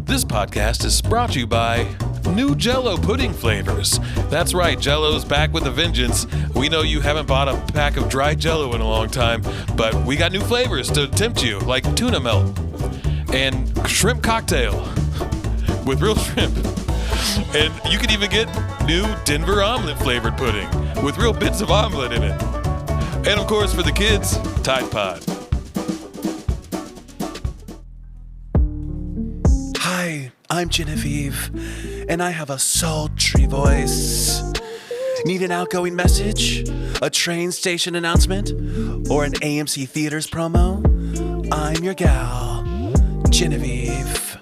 This podcast is brought to you by new Jell-O pudding flavors. That's right, Jell-O's back with a vengeance. We know you haven't bought a pack of dry Jell-O in a long time, but we got new flavors to tempt you, like tuna melt and shrimp cocktail with real shrimp. And you can even get new Denver omelet flavored pudding with real bits of omelet in it. And of course, for the kids, Tide Pod. Hi, I'm Genevieve, and I have a sultry voice. Need an outgoing message, a train station announcement, or an AMC Theaters promo? I'm your gal, Genevieve.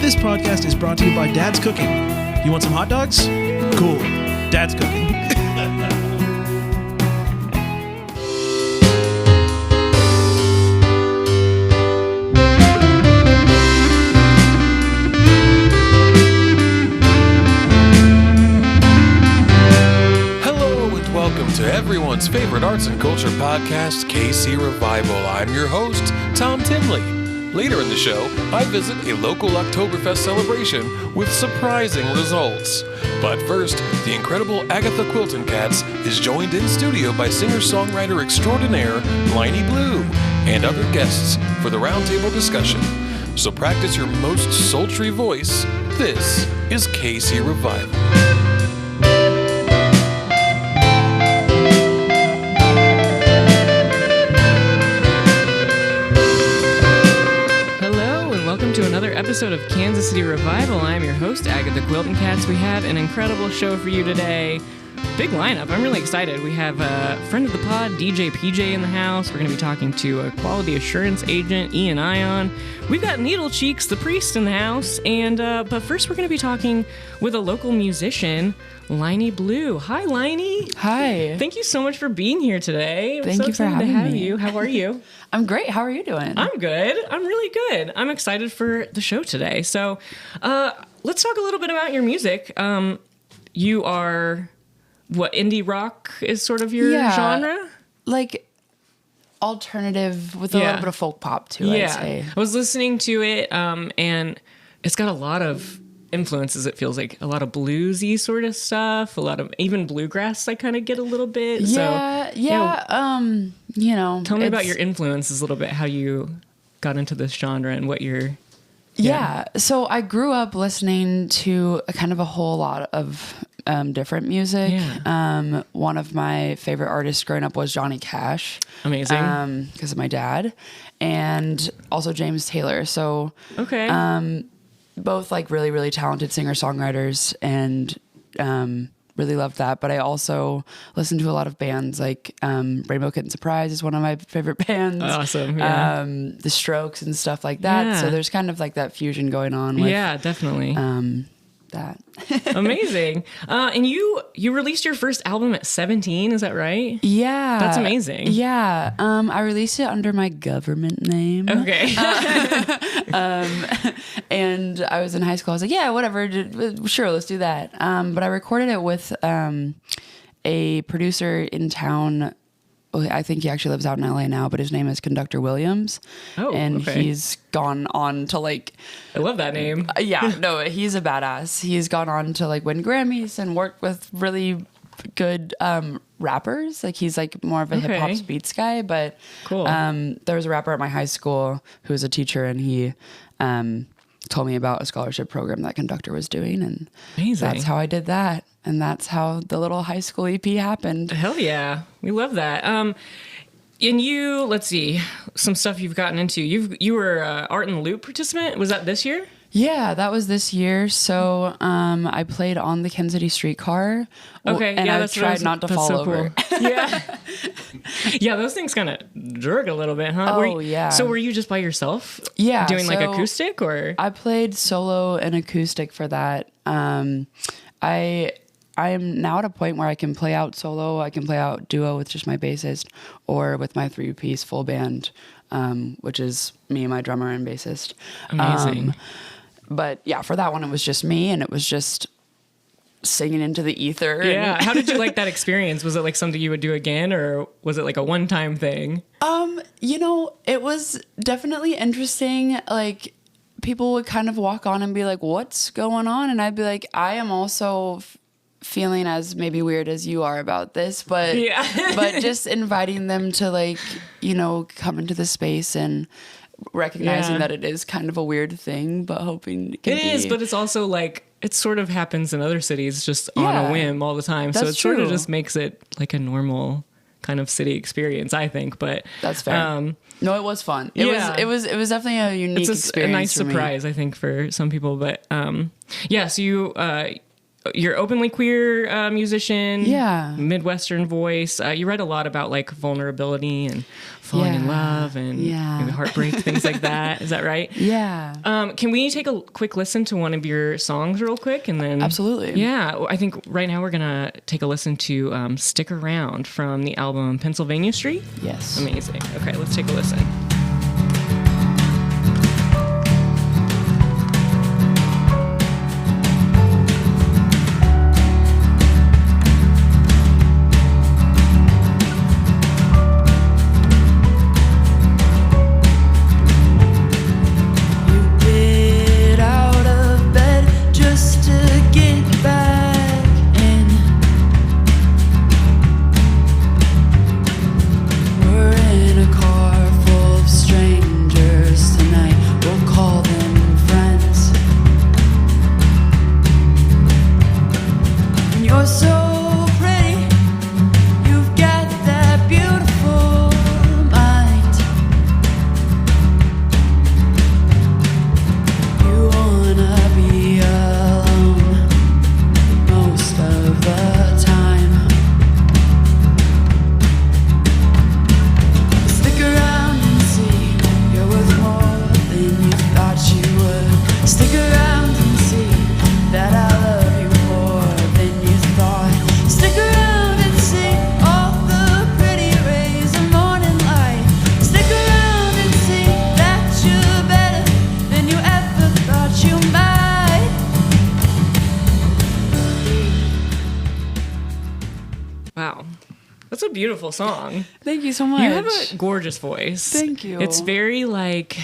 This podcast is brought to you by Dad's Cooking. You want some hot dogs? Cool. Dad's Cooking. Welcome to everyone's favorite arts and culture podcast, KC Revival. I'm your host, Tom Tinley. Later in the show, I visit a local Oktoberfest celebration with surprising results. But first, the incredible Agatha Quilton Cats is joined in studio by singer-songwriter extraordinaire Liney Blu and other guests for the roundtable discussion. So practice your most sultry voice. This is KC Revival. To another episode of Kansas City Revival. I'm your host, Agatha Quilton Cats. We have an incredible show for you today. Big lineup. I'm really excited. We have a friend of the pod, DJ PJ, in the house. We're going to be talking to a quality assurance agent, Ian Ion. We've got Needle Cheeks, the priest, in the house. And but first, we're going to be talking with a local musician, Liney Blu. Hi, Liney. Hi. Thank you so much for being here today. Thank you for having me. You. How are you? I'm great. How are you doing? I'm good. I'm really good. I'm excited for the show today. So let's talk a little bit about your music. You are, what, indie rock is sort of your genre? Like alternative with a little bit of folk pop too, I'd say. I was listening to it and it's got a lot of influences. It feels like a lot of bluesy sort of stuff, a lot of even bluegrass I kind of get a little bit. You know, tell me about your influences a little bit, how you got into this genre and what you're so I grew up listening to a whole lot of different music. One of my favorite artists growing up was Johnny Cash. Amazing. Because of my dad, and also James Taylor. So both like really, really talented singer-songwriters, and really loved that. But I also listened to a lot of bands like Rainbow Kitten Surprise is one of my favorite bands. Awesome. Yeah. The Strokes and stuff like that. Yeah. So there's kind of like that fusion going on with definitely. that. Amazing. And you released your first album at 17, is that right? Yeah. That's amazing. Yeah. I released it under my government name. Okay. And I was in high school. I was like, yeah, whatever. Sure, let's do that. But I recorded it with a producer in town. I think he actually lives out in LA now, but his name is Conductor Williams. Oh, and okay. he's gone on to like... I love that name. He's a badass. He's gone on to like win Grammys and work with really good rappers. Like he's like more of a hip hop beats guy, but cool. There was a rapper at my high school who was a teacher, and he told me about a scholarship program that Conductor was doing, and amazing. That's how I did that. And that's how the little high school EP happened. Hell yeah. We love that. And you, let's see, some stuff you've gotten into. You were Art in the Loop participant. Was that this year? Yeah, that was this year. So I played on the Kansas City streetcar. Okay, and I tried not to fall over. Cool. Yeah. Yeah, those things kind of jerk a little bit, huh? Oh, yeah. So were you just by yourself? Yeah. Doing like acoustic or? I played solo and acoustic for that. I am now at a point where I can play out solo, I can play out duo with just my bassist, or with my 3-piece full band, which is me, my drummer, and bassist. Amazing. But yeah, for that one, it was just me, and it was just singing into the ether. Yeah. How did you like that experience? Was it like something you would do again, or was it like a one-time thing? It was definitely interesting. Like, people would kind of walk on and be like, what's going on? And I'd be like, I am also feeling as maybe weird as you are about this, but but just inviting them to, like, come into the space and recognizing that it is kind of a weird thing, but hoping it is, but it's also like, it sort of happens in other cities just on a whim all the time. So it sort of just makes it like a normal kind of city experience, I think. But that's fair. No, it was fun. It was definitely a unique experience. A nice surprise, I think, for some people. But so you're openly queer musician, Midwestern voice. You write a lot about like vulnerability and falling in love and maybe heartbreak, things like that. Is that right? Yeah. Can we take a quick listen to one of your songs real quick? And then absolutely. Yeah, I think right now we're gonna take a listen to "Stick Around" from the album Pennsylvania Street. Yes. Amazing. Okay, let's take a listen. We're in a car full of strangers tonight. We'll call them friends. And you're so pretty. You've got that beautiful mind. You wanna be alone most of the time. Stick around and see you're worth more than you thought you would. Stick around and see that I love you more than you thought. Stick around and see all the pretty rays of morning light. Stick around and see that you're better than you ever thought you might. Wow. That's a beautiful song. Thank you so much. You have a gorgeous voice. Thank you. It's very like,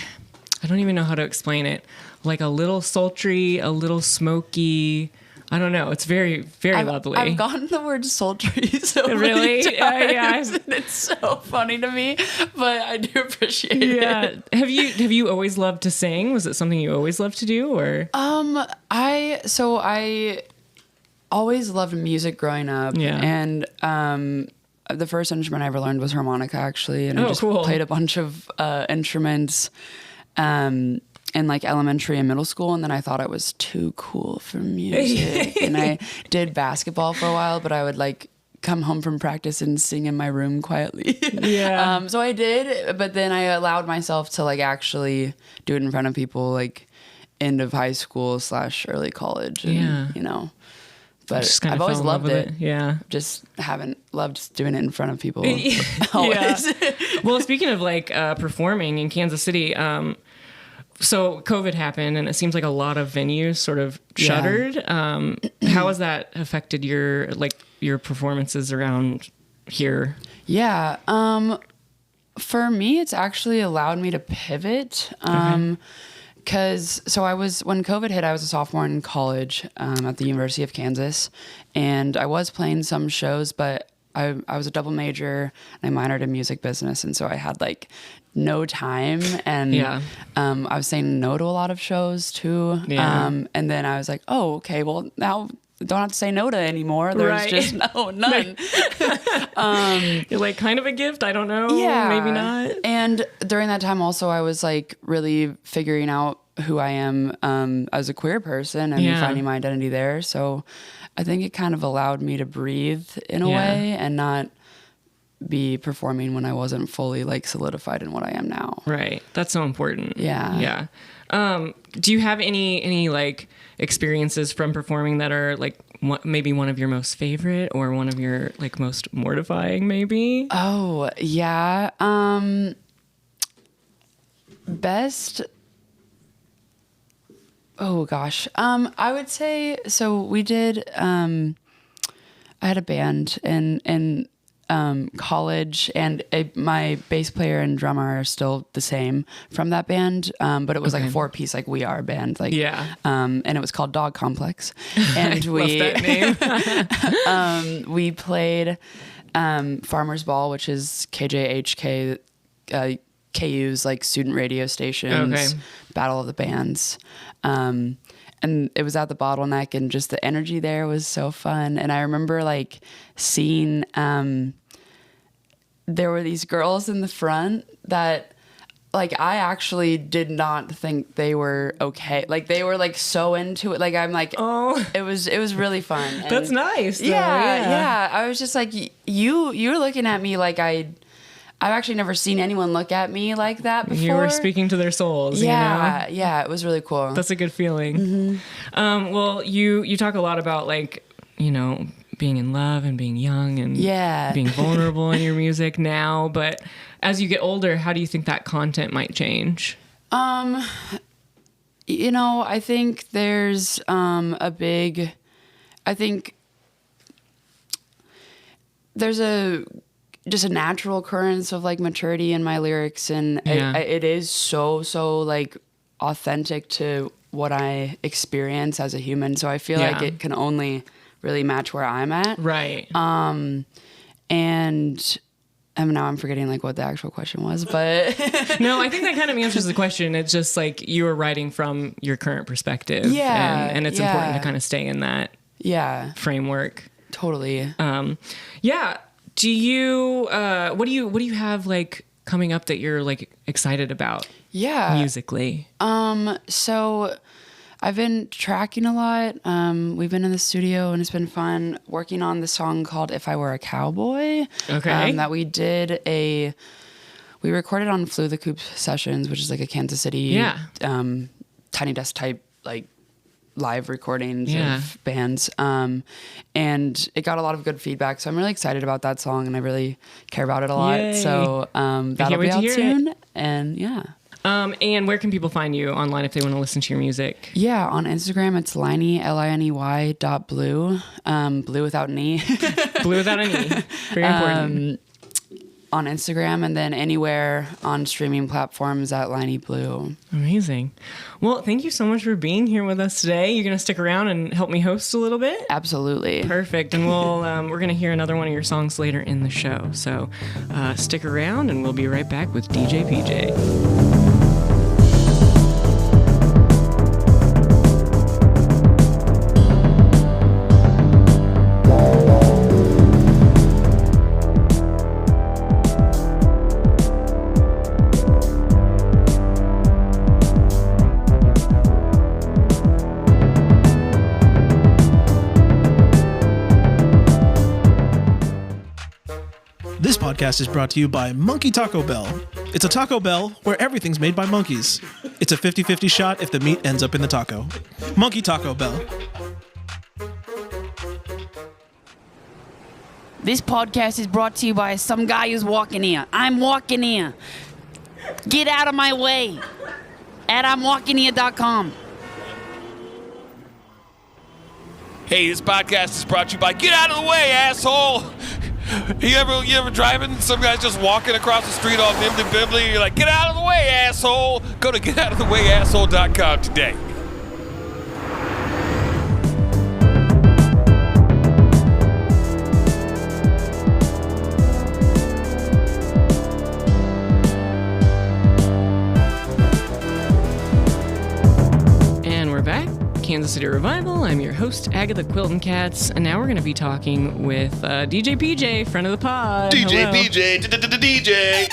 I don't even know how to explain it. Like a little sultry, a little smoky. I don't know. It's very, very lovely. I've gotten the word sultry so Really? many times. Yeah. And it's so funny to me, but I do appreciate it. Have you always loved to sing? Was it something you always loved to do, or? I always loved music growing up. Yeah. And the first instrument I ever learned was harmonica, actually. And I just cool. played a bunch of instruments in like elementary and middle school. And then I thought I was too cool for music. And I did basketball for a while, but I would like come home from practice and sing in my room quietly. Yeah. So I did, but then I allowed myself to like actually do it in front of people, like end of high school / early college. And, but I've always loved it. Yeah. Just haven't loved doing it in front of people. Yeah. Always. Well, speaking of like performing in Kansas City, so COVID happened and it seems like a lot of venues sort of shuttered. How has that affected your performances around here? Yeah. For me, it's actually allowed me to pivot. When COVID hit, I was a sophomore in college at the University of Kansas, and I was playing some shows, but I was a double major and I minored in music business, and so I had like no time, and I was saying no to a lot of shows too. And then I was like, oh, okay, well now I don't have to say no to anymore. There's just none. You're like kind of a gift. I don't know. Yeah, maybe not. And during that time also, I was like really figuring out who I am as a queer person and finding my identity there. So I think it kind of allowed me to breathe in a way and not be performing when I wasn't fully like solidified in what I am now. Right. That's so important. Yeah. Yeah. Do you have any like experiences from performing that are like maybe one of your most favorite or one of your like most mortifying maybe? Oh, yeah. Best Oh gosh. I would say, so we did, I had a band in college, and my bass player and drummer are still the same from that band. But it was like a 4-piece, like We Are band. Like, and it was called Dog Complex. And Love that name. we played Farmer's Ball, which is KJHK, KU's like student radio stations, Battle of the Bands. And it was at the Bottleneck, and just the energy there was so fun. And I remember like seeing, there were these girls in the front that like, I actually did not think they were okay. Like they were like so into it. Like I'm like, oh, it was really fun. And that's nice. Though. Yeah. I was just like, you're looking at me like I've actually never seen anyone look at me like that before. You were speaking to their souls. Yeah, you know? Yeah, it was really cool. That's a good feeling. Mm-hmm. Well, you talk a lot about like, being in love and being young and being vulnerable in your music now. But as you get older, how do you think that content might change? I think there's there's just a natural occurrence of like maturity in my lyrics, and it is so like authentic to what I experience as a human. So I feel like it can only really match where I'm at. Right. And now I'm forgetting like what the actual question was, but no, I think that kind of answers the question. It's just like you are writing from your current perspective. And it's important to kind of stay in that framework. Totally. Do you what do you have like coming up that you're like excited about musically? So I've been tracking a lot. We've been in the studio and it's been fun working on the song called If I Were a Cowboy. That we recorded on Flew the Coop Sessions, which is like a Kansas City Tiny Desk type like live recordings of bands. And it got a lot of good feedback. So I'm really excited about that song and I really care about it a lot. Yay. So that'll be out soon. And and where can people find you online if they want to listen to your music? Yeah, on Instagram, it's Liney, LINEY.blue, blue without an E. Blue without an E. Very important. On Instagram, and then anywhere on streaming platforms at Liney Blu. Amazing. Well, thank you so much for being here with us today. You're going to stick around and help me host a little bit? Absolutely. Perfect. And we're going to hear another one of your songs later in the show. So stick around and we'll be right back with DJ PJ. This podcast is brought to you by Monkey Taco Bell. It's a Taco Bell where everything's made by monkeys. It's a 50-50 shot if the meat ends up in the taco. Monkey Taco Bell. This podcast is brought to you by some guy who's walking here. I'm walking here. Get out of my way at I'mWalkingHere.com. Hey, this podcast is brought to you by Get Out of the Way, asshole! You ever driving? Some guy's just walking across the street all nimbly-bimbly, and you're like, get out of the way, asshole! Go to getoutoftheWayasshole.com today. And we're back. Kansas City Revival. I'm your host, Agatha Quilton Katz, and now we're going to be talking with DJ PJ, friend of the pod. DJ Hello. PJ, DJ.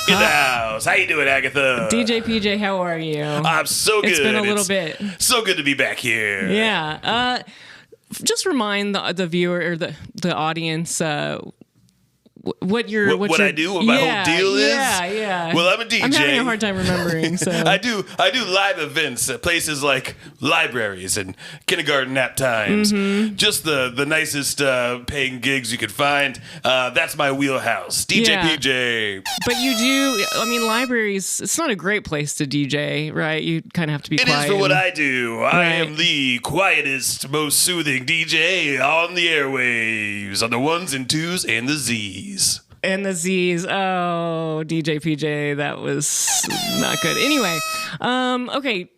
In the house. How you doing, Agatha? DJ PJ, how are you? I'm so good. It's been a little bit. So good to be back here. Yeah. Just remind the viewer or the audience what I do, what my whole deal is. Yeah. Well, I'm a DJ. I'm having a hard time remembering. So I do live events at places like libraries and kindergarten nap times. Mm-hmm. Just the nicest paying gigs you could find. That's my wheelhouse. DJ PJ. But you do. I mean, libraries. It's not a great place to DJ, right? You kind of have to be quiet. It is for what I do. I am the quietest, most soothing DJ on the airwaves, on the ones and twos and the Z's. And the Z's. Oh, DJ PJ, that was not good. Anyway, okay.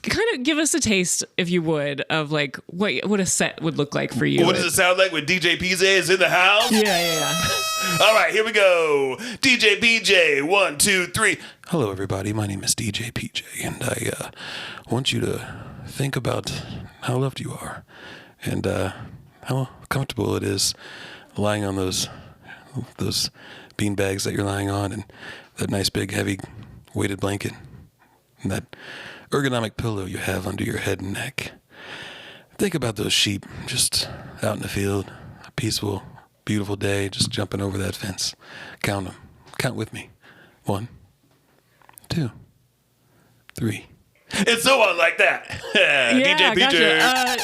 Kind of give us a taste, if you would, of like what a set would look like for you. What does it sound like when DJ PJ is in the house? Yeah. All right, here we go. DJ PJ, 1, 2, 3. Hello, everybody. My name is DJ PJ, and I want you to think about how loved you are and how comfortable it is lying on those bean bags that you're lying on, and that nice big heavy weighted blanket, and that ergonomic pillow you have under your head and neck. Think about those sheep just out in the field, a peaceful, beautiful day, just jumping over that fence. Count them. Count with me. 1, 2, 3. And so on like that. DJ PJ. Gotcha.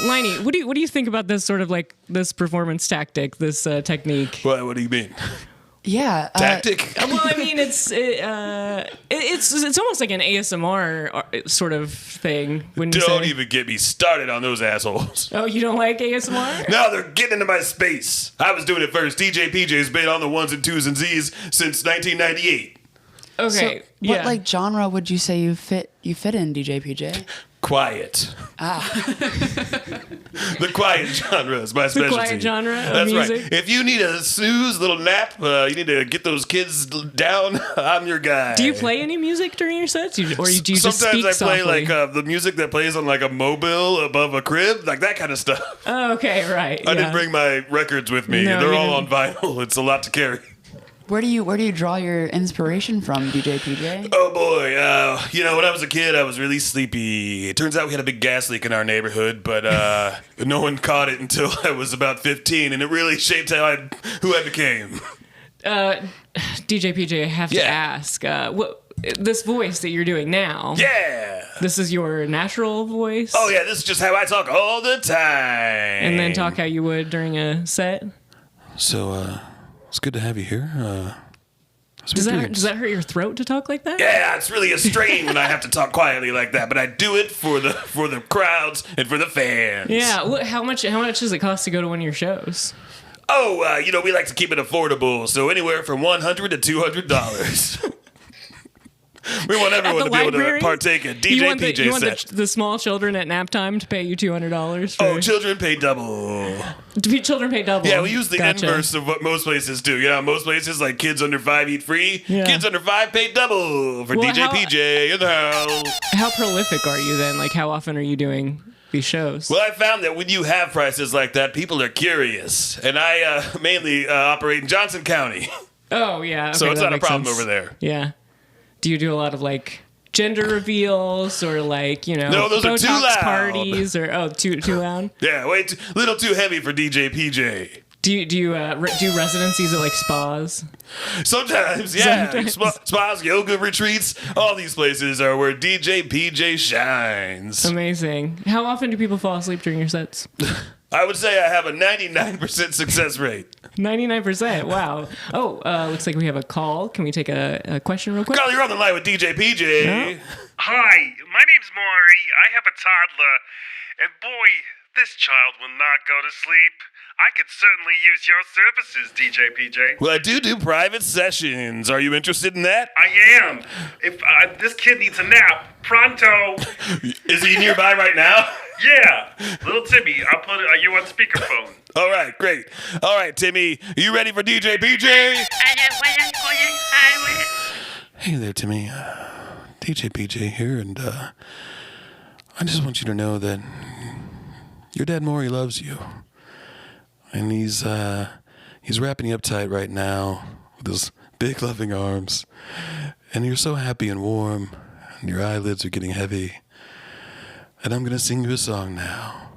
Liney, what do you think about this sort of like this performance tactic, this technique? What do you mean? Yeah. Tactic? Well, I mean, it's almost like an ASMR sort of thing. Don't even get me started on those assholes. Oh, you don't like ASMR? No, they're getting into my space. I was doing it first. DJ PJ's been on the ones and twos and Z's since 1998. Okay. So what like genre would you say you fit in, DJ PJ? Quiet. The quiet genre is my specialty. The quiet genre of That's music? right. If you need a snooze, little nap, you need to get those kids down, I'm your guy. Do you play any music during your sets? Or do you just Sometimes speak I softly? play like the music that plays on like a mobile above a crib, like that kind of stuff. Oh, okay, right. I didn't bring my records with me. No, They're you all on vinyl. It's a lot to carry. Where do you draw your inspiration from, DJ PJ? Oh boy, when I was a kid, I was really sleepy. It turns out we had a big gas leak in our neighborhood, but no one caught it until I was about 15, and it really shaped who I became. DJ PJ, I have to ask, this voice that you're doing now. Yeah. This is your natural voice? Oh yeah, this is just how I talk all the time. And then talk how you would during a set? So, it's good to have you here. Does that hurt your throat to talk like that? Yeah, it's really a strain when I have to talk quietly like that, but I do it for the crowds and for the fans. Yeah, how much does it cost to go to one of your shows? Oh, we like to keep it affordable, so anywhere from $100 to $200. We want everyone to be able to partake in DJ PJ you want set. the small children at nap time to pay you $200? Oh, children pay double. Children pay double. Yeah, we use the inverse of what most places do. Most places, like kids under 5 eat free. Yeah. Kids under 5 pay double for DJ PJ in the house. How prolific are you then? Like, how often are you doing these shows? Well, I found that when you have prices like that, people are curious. And I mainly operate in Johnson County. Oh, yeah. Okay, so it's not a problem over there. Yeah. Do you do a lot of like gender reveals or like, no, those Botox are too loud. parties or too loud? Yeah, little too heavy for DJ PJ. Do you do residencies at like spas? Sometimes, yeah. Spas, yoga retreats, all these places are where DJ PJ shines. Amazing. How often do people fall asleep during your sets? I would say I have a 99% success rate. 99%. Wow. Oh, looks like we have a call. Can we take a question real quick? Carl, you're on the line with DJ PJ. No? Hi, my name's Maury. I have a toddler, and boy, this child will not go to sleep. I could certainly use your services, DJ PJ. Well, I do private sessions. Are you interested in that? I am. If this kid needs a nap, pronto. Is he nearby right now? Yeah. Little Timmy, I'll put you on speakerphone. All right, great. All right, Timmy, you ready for DJ PJ? Hey there, Timmy. DJ PJ here, and I just want you to know that your dad Maury loves you. And he's wrapping you up tight right now with his big loving arms. And you're so happy and warm, and your eyelids are getting heavy. And I'm going to sing you a song now.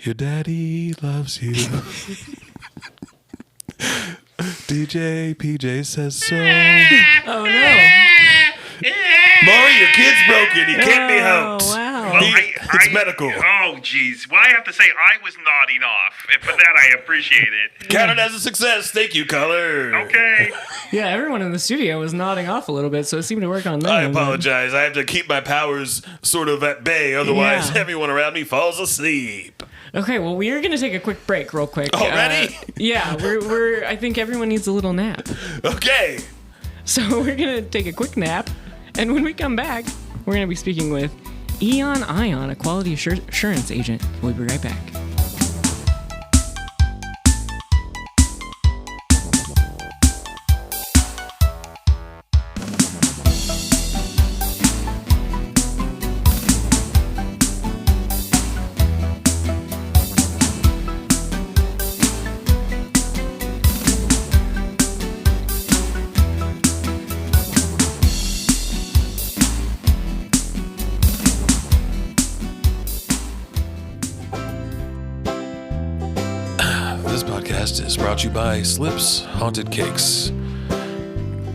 Your daddy loves you. DJ PJ says so. Oh no. Maury, your kid's broken. He can't be helped. Oh wow. Well, It's medical. Oh, jeez. Well, I have to say, I was nodding off. And for that, I appreciate it. Count it as a success. Thank you, Color. Okay. Yeah, everyone in the studio was nodding off a little bit, so it seemed to work on them. I apologize. I have to keep my powers sort of at bay. Otherwise, Yeah. everyone around me falls asleep. Okay, well, we are going to take a quick break real quick. Already? Yeah, we're. I think everyone needs a little nap. Okay. So we're going to take a quick nap, and when we come back, we're going to be speaking with Ian, a quality assurance agent. We'll be right back. This podcast is brought to you by Slips Haunted Cakes.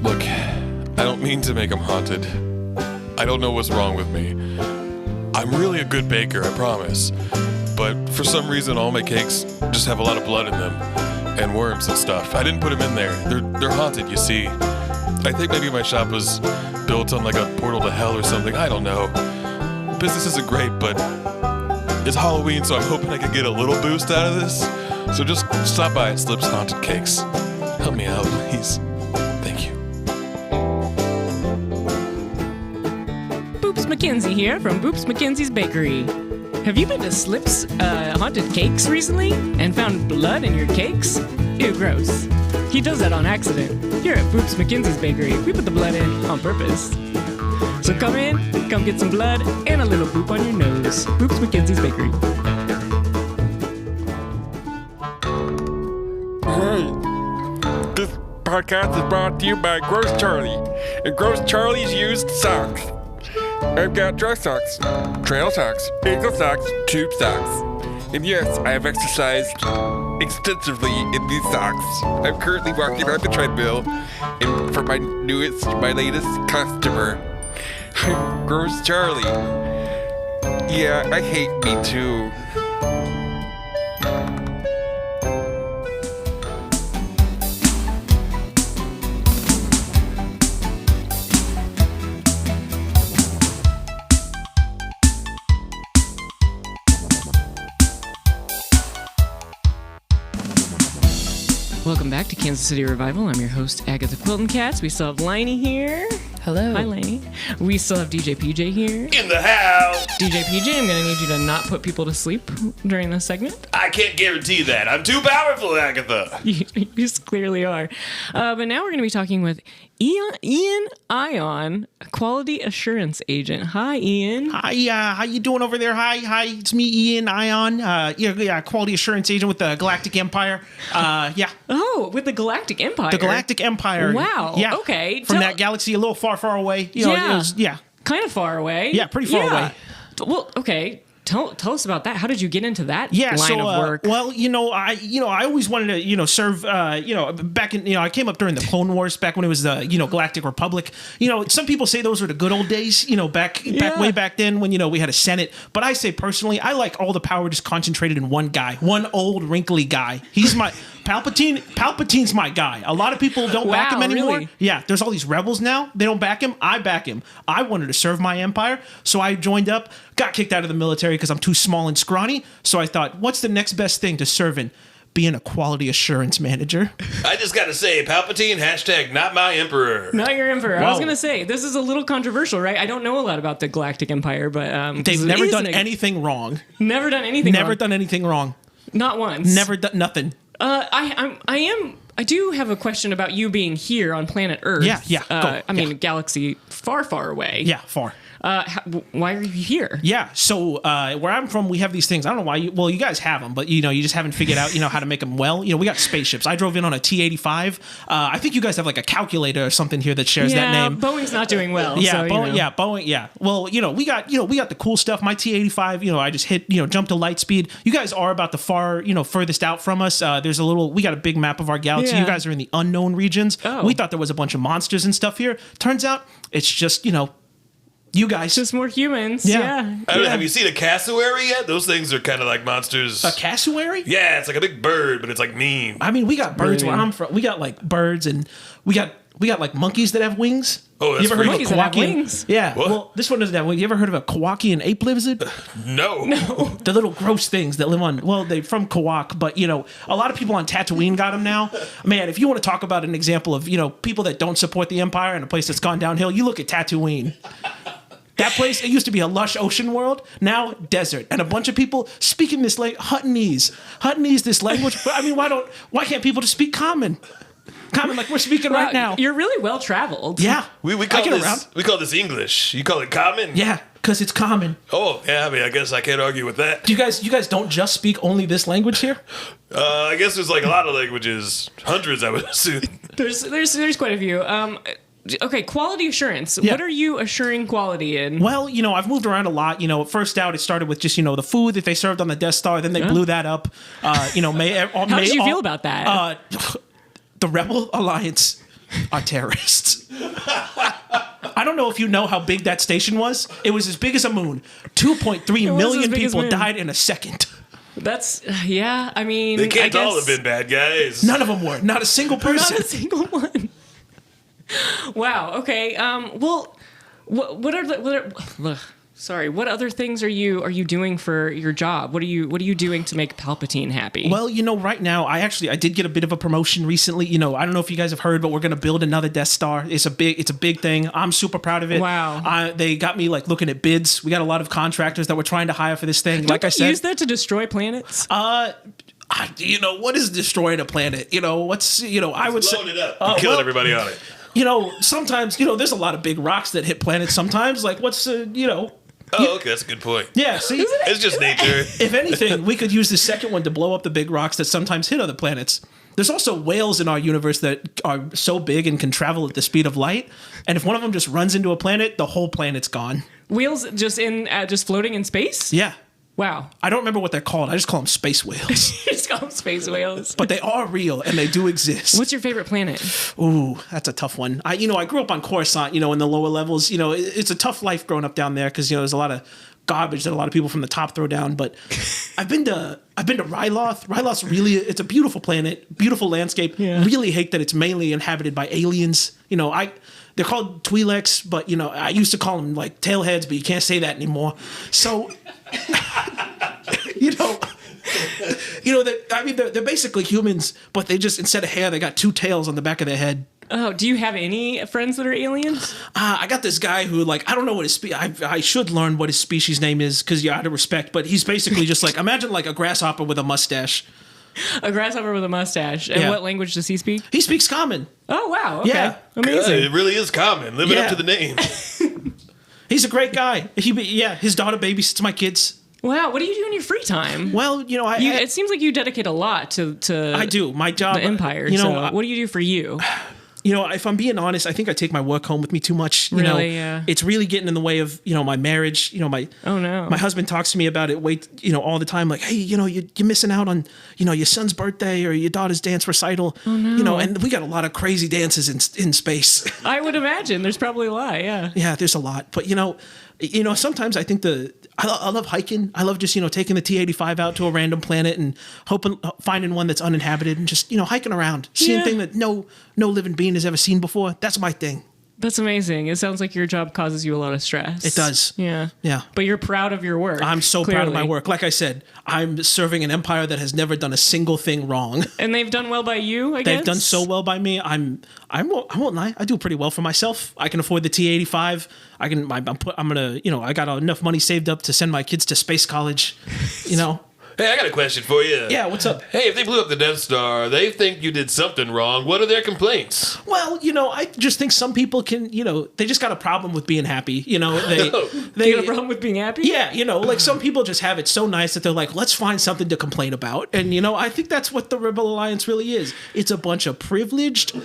Look, I don't mean to make them haunted. I don't know what's wrong with me. I'm really a good baker, I promise. But for some reason, all my cakes just have a lot of blood in them. And worms and stuff. I didn't put them in there. They're haunted, you see. I think maybe my shop was built on like a portal to hell or something. I don't know. Business isn't great, but it's Halloween, so I'm hoping I can get a little boost out of this. So just stop by at Slips Haunted Cakes. Help me out, please. Thank you. Boops McKenzie here from Boops McKenzie's Bakery. Have you been to Slips Haunted Cakes recently and found blood in your cakes? Ew, gross. He does that on accident. Here at Boops McKenzie's Bakery, we put the blood in on purpose. So come in, come get some blood and a little boop on your nose. Boops McKenzie's Bakery. This podcast is brought to you by Gross Charlie and Gross Charlie's used socks. I've got dress socks, trail socks, ankle socks, tube socks. And yes, I have exercised extensively in these socks. I'm currently walking on the treadmill and for my latest customer, Gross Charlie. Yeah, I hate me too. Welcome back to Kansas City Revival. I'm your host, Agatha Quilton Katz. We still have Liney here. Hello. Hi, Liney. We still have DJ PJ here. In the house. DJ PJ, I'm going to need you to not put people to sleep during this segment. I can't guarantee that. I'm too powerful, Agatha. You just clearly are. But now we're going to be talking with Ian, a quality assurance agent. Hi, Ian. Hi, how you doing over there? Hi, it's me, Ian Ion. Quality assurance agent with the Galactic Empire. Yeah. Oh, with the Galactic Empire. The Galactic Empire. Wow. Yeah. Okay. From that galaxy a little far away. You know, Yeah. it was, yeah. Kind of far away. Yeah, pretty far away. Well, okay. Tell us about that. How did you get into that line of work? Well, I always wanted to, serve, back in, I came up during the Clone Wars, back when it was the, Galactic Republic. Some people say those were the good old days, back way back then when, we had a Senate. But I say personally, I like all the power just concentrated in one guy, one old wrinkly guy. He's my Palpatine's my guy. A lot of people don't back him anymore. Really? Yeah, there's all these rebels now. They don't back him. I back him. I wanted to serve my empire, so I joined up, got kicked out of the military because I'm too small and scrawny. So I thought, what's the next best thing to serving? Being a quality assurance manager. I just gotta say, Palpatine, #, not my emperor. Not your emperor. Whoa. I was going to say, this is a little controversial, right? I don't know a lot about the Galactic Empire, but... They've never done anything wrong. Never done anything Never wrong. done anything wrong. Not once. Never done nothing. I do have a question about you being here on planet Earth. Yeah, go. I mean, galaxy far away. Yeah, far. Why are you here? Yeah, so where I'm from, we have these things. I don't know why you guys have them, but you just haven't figured out how to make them well. We got spaceships. I drove in on a T-85. I think you guys have like a calculator or something here that shares that name. Boeing's not doing well. Yeah, so, Boeing. Yeah. Well, we got the cool stuff. My T-85. I just hit jumped to light speed. You guys are about the furthest out from us. We got a big map of our galaxy. Yeah. You guys are in the unknown regions. Oh. We thought there was a bunch of monsters and stuff here. Turns out it's just you guys. Just more humans. Yeah. I don't know, have you seen a cassowary yet? Those things are kind of like monsters. A cassowary? Yeah, it's like a big bird, but it's like mean. I mean, we got birds where Really? I'm from. We got like birds, and we got like monkeys that have wings. Oh, that's you ever heard of a Monkeys that have Kowakian? wings? Yeah. What? Well, this one doesn't have wings. You ever heard of a Kowakian ape lizard? No. The little gross things that live on. Well, they're from Kawak, but a lot of people on Tatooine got them now. Man, if you want to talk about an example of people that don't support the Empire and a place that's gone downhill, you look at Tatooine. That place, it used to be a lush ocean world, now desert. And a bunch of people speaking this Huttonese. Huttonese, this language. I mean, why can't people just speak common? Common like we're speaking right now. You're really well traveled. Yeah. We I call get this around. we call this English. You call it common? Yeah, because it's common. Oh, yeah, I mean, I guess I can't argue with that. You guys don't just speak only this language here? I guess there's like a lot of languages. Hundreds, I would assume. There's quite a few. Okay, quality assurance. Yeah. What are you assuring quality in? Well, I've moved around a lot. First out, it started with just, the food that they served on the Death Star. Then they blew that up. How did you feel about that? The Rebel Alliance are terrorists. I don't know if you know how big that station was. It was as big as a moon. 2.3 million people died in a second. That's, yeah, I mean... They can't I guess all have been bad guys. None of them were. Not a single person. Not a single one. Wow, okay. Well, what other things are you doing for your job? What are you doing to make Palpatine happy? Well, right now I did get a bit of a promotion recently. I don't know if you guys have heard, but we're going to build another Death Star. It's a big thing. I'm super proud of it. Wow. They got me looking at bids. We got a lot of contractors that we're trying to hire for this thing. Don't like I said, use that to destroy planets. what is destroying a planet? What's I would say Blowing it up. Killing everybody on it. Sometimes there's a lot of big rocks that hit planets. Sometimes what's Oh, okay, that's a good point. Yeah, see, It's just nature. if anything, we could use the second one to blow up the big rocks that sometimes hit other planets. There's also whales in our universe that are so big and can travel at the speed of light. And if one of them just runs into a planet, the whole planet's gone. Wheels just floating in space? Yeah. Wow. I don't remember what they're called. I just call them space whales. You just call them space whales. But they are real and they do exist. What's your favorite planet? Ooh, that's a tough one. I grew up on Coruscant, in the lower levels. It's a tough life growing up down there because, there's a lot of garbage that a lot of people from the top throw down. But I've been to Ryloth. Ryloth's it's a beautiful planet, beautiful landscape. Yeah. Really hate that it's mainly inhabited by aliens. They're called Twi'leks, but I used to call them tailheads, but you can't say that anymore. So, they're basically humans, but they just, instead of hair, they got two tails on the back of their head. Oh, do you have any friends that are aliens? I got this guy who, I don't know what his I should learn what his species name is because, out of respect, but he's basically just imagine a grasshopper with a mustache. A grasshopper with a mustache. And Yeah. what language does he speak? He speaks common. Oh, wow. Okay. Yeah. Amazing. It really is common. Live it Yeah. up to the name. He's a great guy. His daughter babysits my kids. Wow. What do you do in your free time? Well, It seems like you dedicate a lot to I do. My job. the Empire. So what do you do for you? If I'm being honest, I think I take my work home with me too much. Really? Yeah. It's really getting in the way of, my marriage. Oh, no. My husband talks to me about it all the time. Hey, you're missing out on, your son's birthday or your daughter's dance recital. Oh, no. And we got a lot of crazy dances in space. I would imagine. There's probably a lot, yeah. Yeah, there's a lot. But, sometimes I think I love hiking. I love just, taking the T-85 out to a random planet and finding one that's uninhabited and just, hiking around. Seeing thing that no living being has ever seen before. That's my thing. That's amazing. It sounds like your job causes you a lot of stress. It does. Yeah. Yeah. But you're proud of your work. I'm so proud of my clearly. work. Like I said, I'm serving an empire that has never done a single thing wrong. And they've done well by you, I guess? They've done so well by me. I won't lie. I do pretty well for myself. I can afford the T-85. I'm gonna, I got enough money saved up to send my kids to space college. Hey, I got a question for you. Yeah, what's up? Hey, if they blew up the Death Star, they think you did something wrong. What are their complaints? Well, I just think some people can, they just got a problem with being happy. They got a problem with being happy? Yeah, like some people just have it so nice that they're like, let's find something to complain about. And, I think that's what the Rebel Alliance really is. It's a bunch of privileged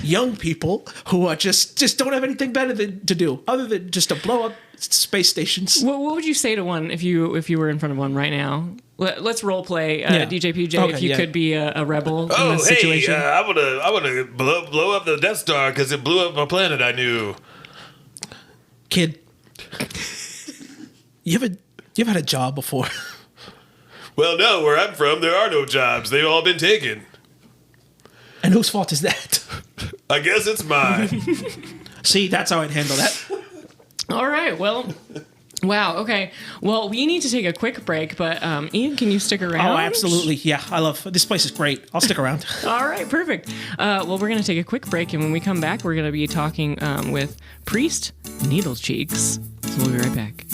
young people who are just don't have anything better to do other than just to blow up space stations. What would you say to one if you were in front of one right now? Let's role play, DJ PJ. Okay, if you could be a rebel in this hey, situation. I wanna blow up the Death Star because it blew up a planet I knew. Kid, you ever had a job before? Well, no. Where I'm from, there are no jobs. They've all been taken. And whose fault is that? I guess it's mine. See, that's how I'd handle that. All right. Well. Wow. Okay. Well, we need to take a quick break, but Ian, can you stick around? Oh, absolutely. Yeah, I love this place is great. I'll stick around. All right. Perfect. Well, we're going to take a quick break, and when we come back, we're going to be talking with Priest Needle Cheeks. So we'll be right back.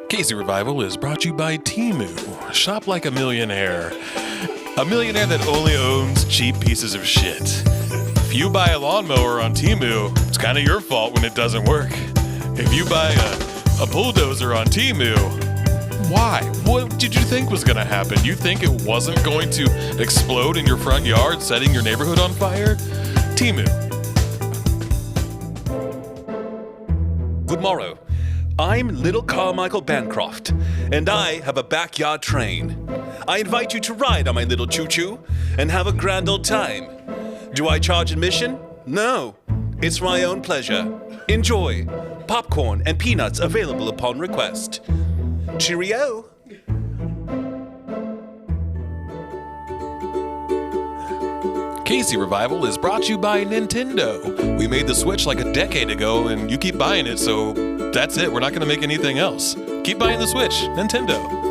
KC Revival is brought to you by Temu. Shop like a millionaire. A millionaire that only owns cheap pieces of shit. If you buy a lawnmower on Temu, it's kind of your fault when it doesn't work. If you buy a bulldozer on Temu, why? What did you think was going to happen? You think it wasn't going to explode in your front yard, setting your neighborhood on fire? Temu. Good morrow. I'm Little Carmichael Bancroft, and I have a backyard train. I invite you to ride on my little choo-choo and have a grand old time. Do I charge admission? No. It's my own pleasure. Enjoy. Popcorn and peanuts available upon request. Cheerio. KC Revival is brought to you by Nintendo. We made the Switch like a decade ago, and you keep buying it, so that's it. We're not going to make anything else. Keep buying the Switch. Nintendo.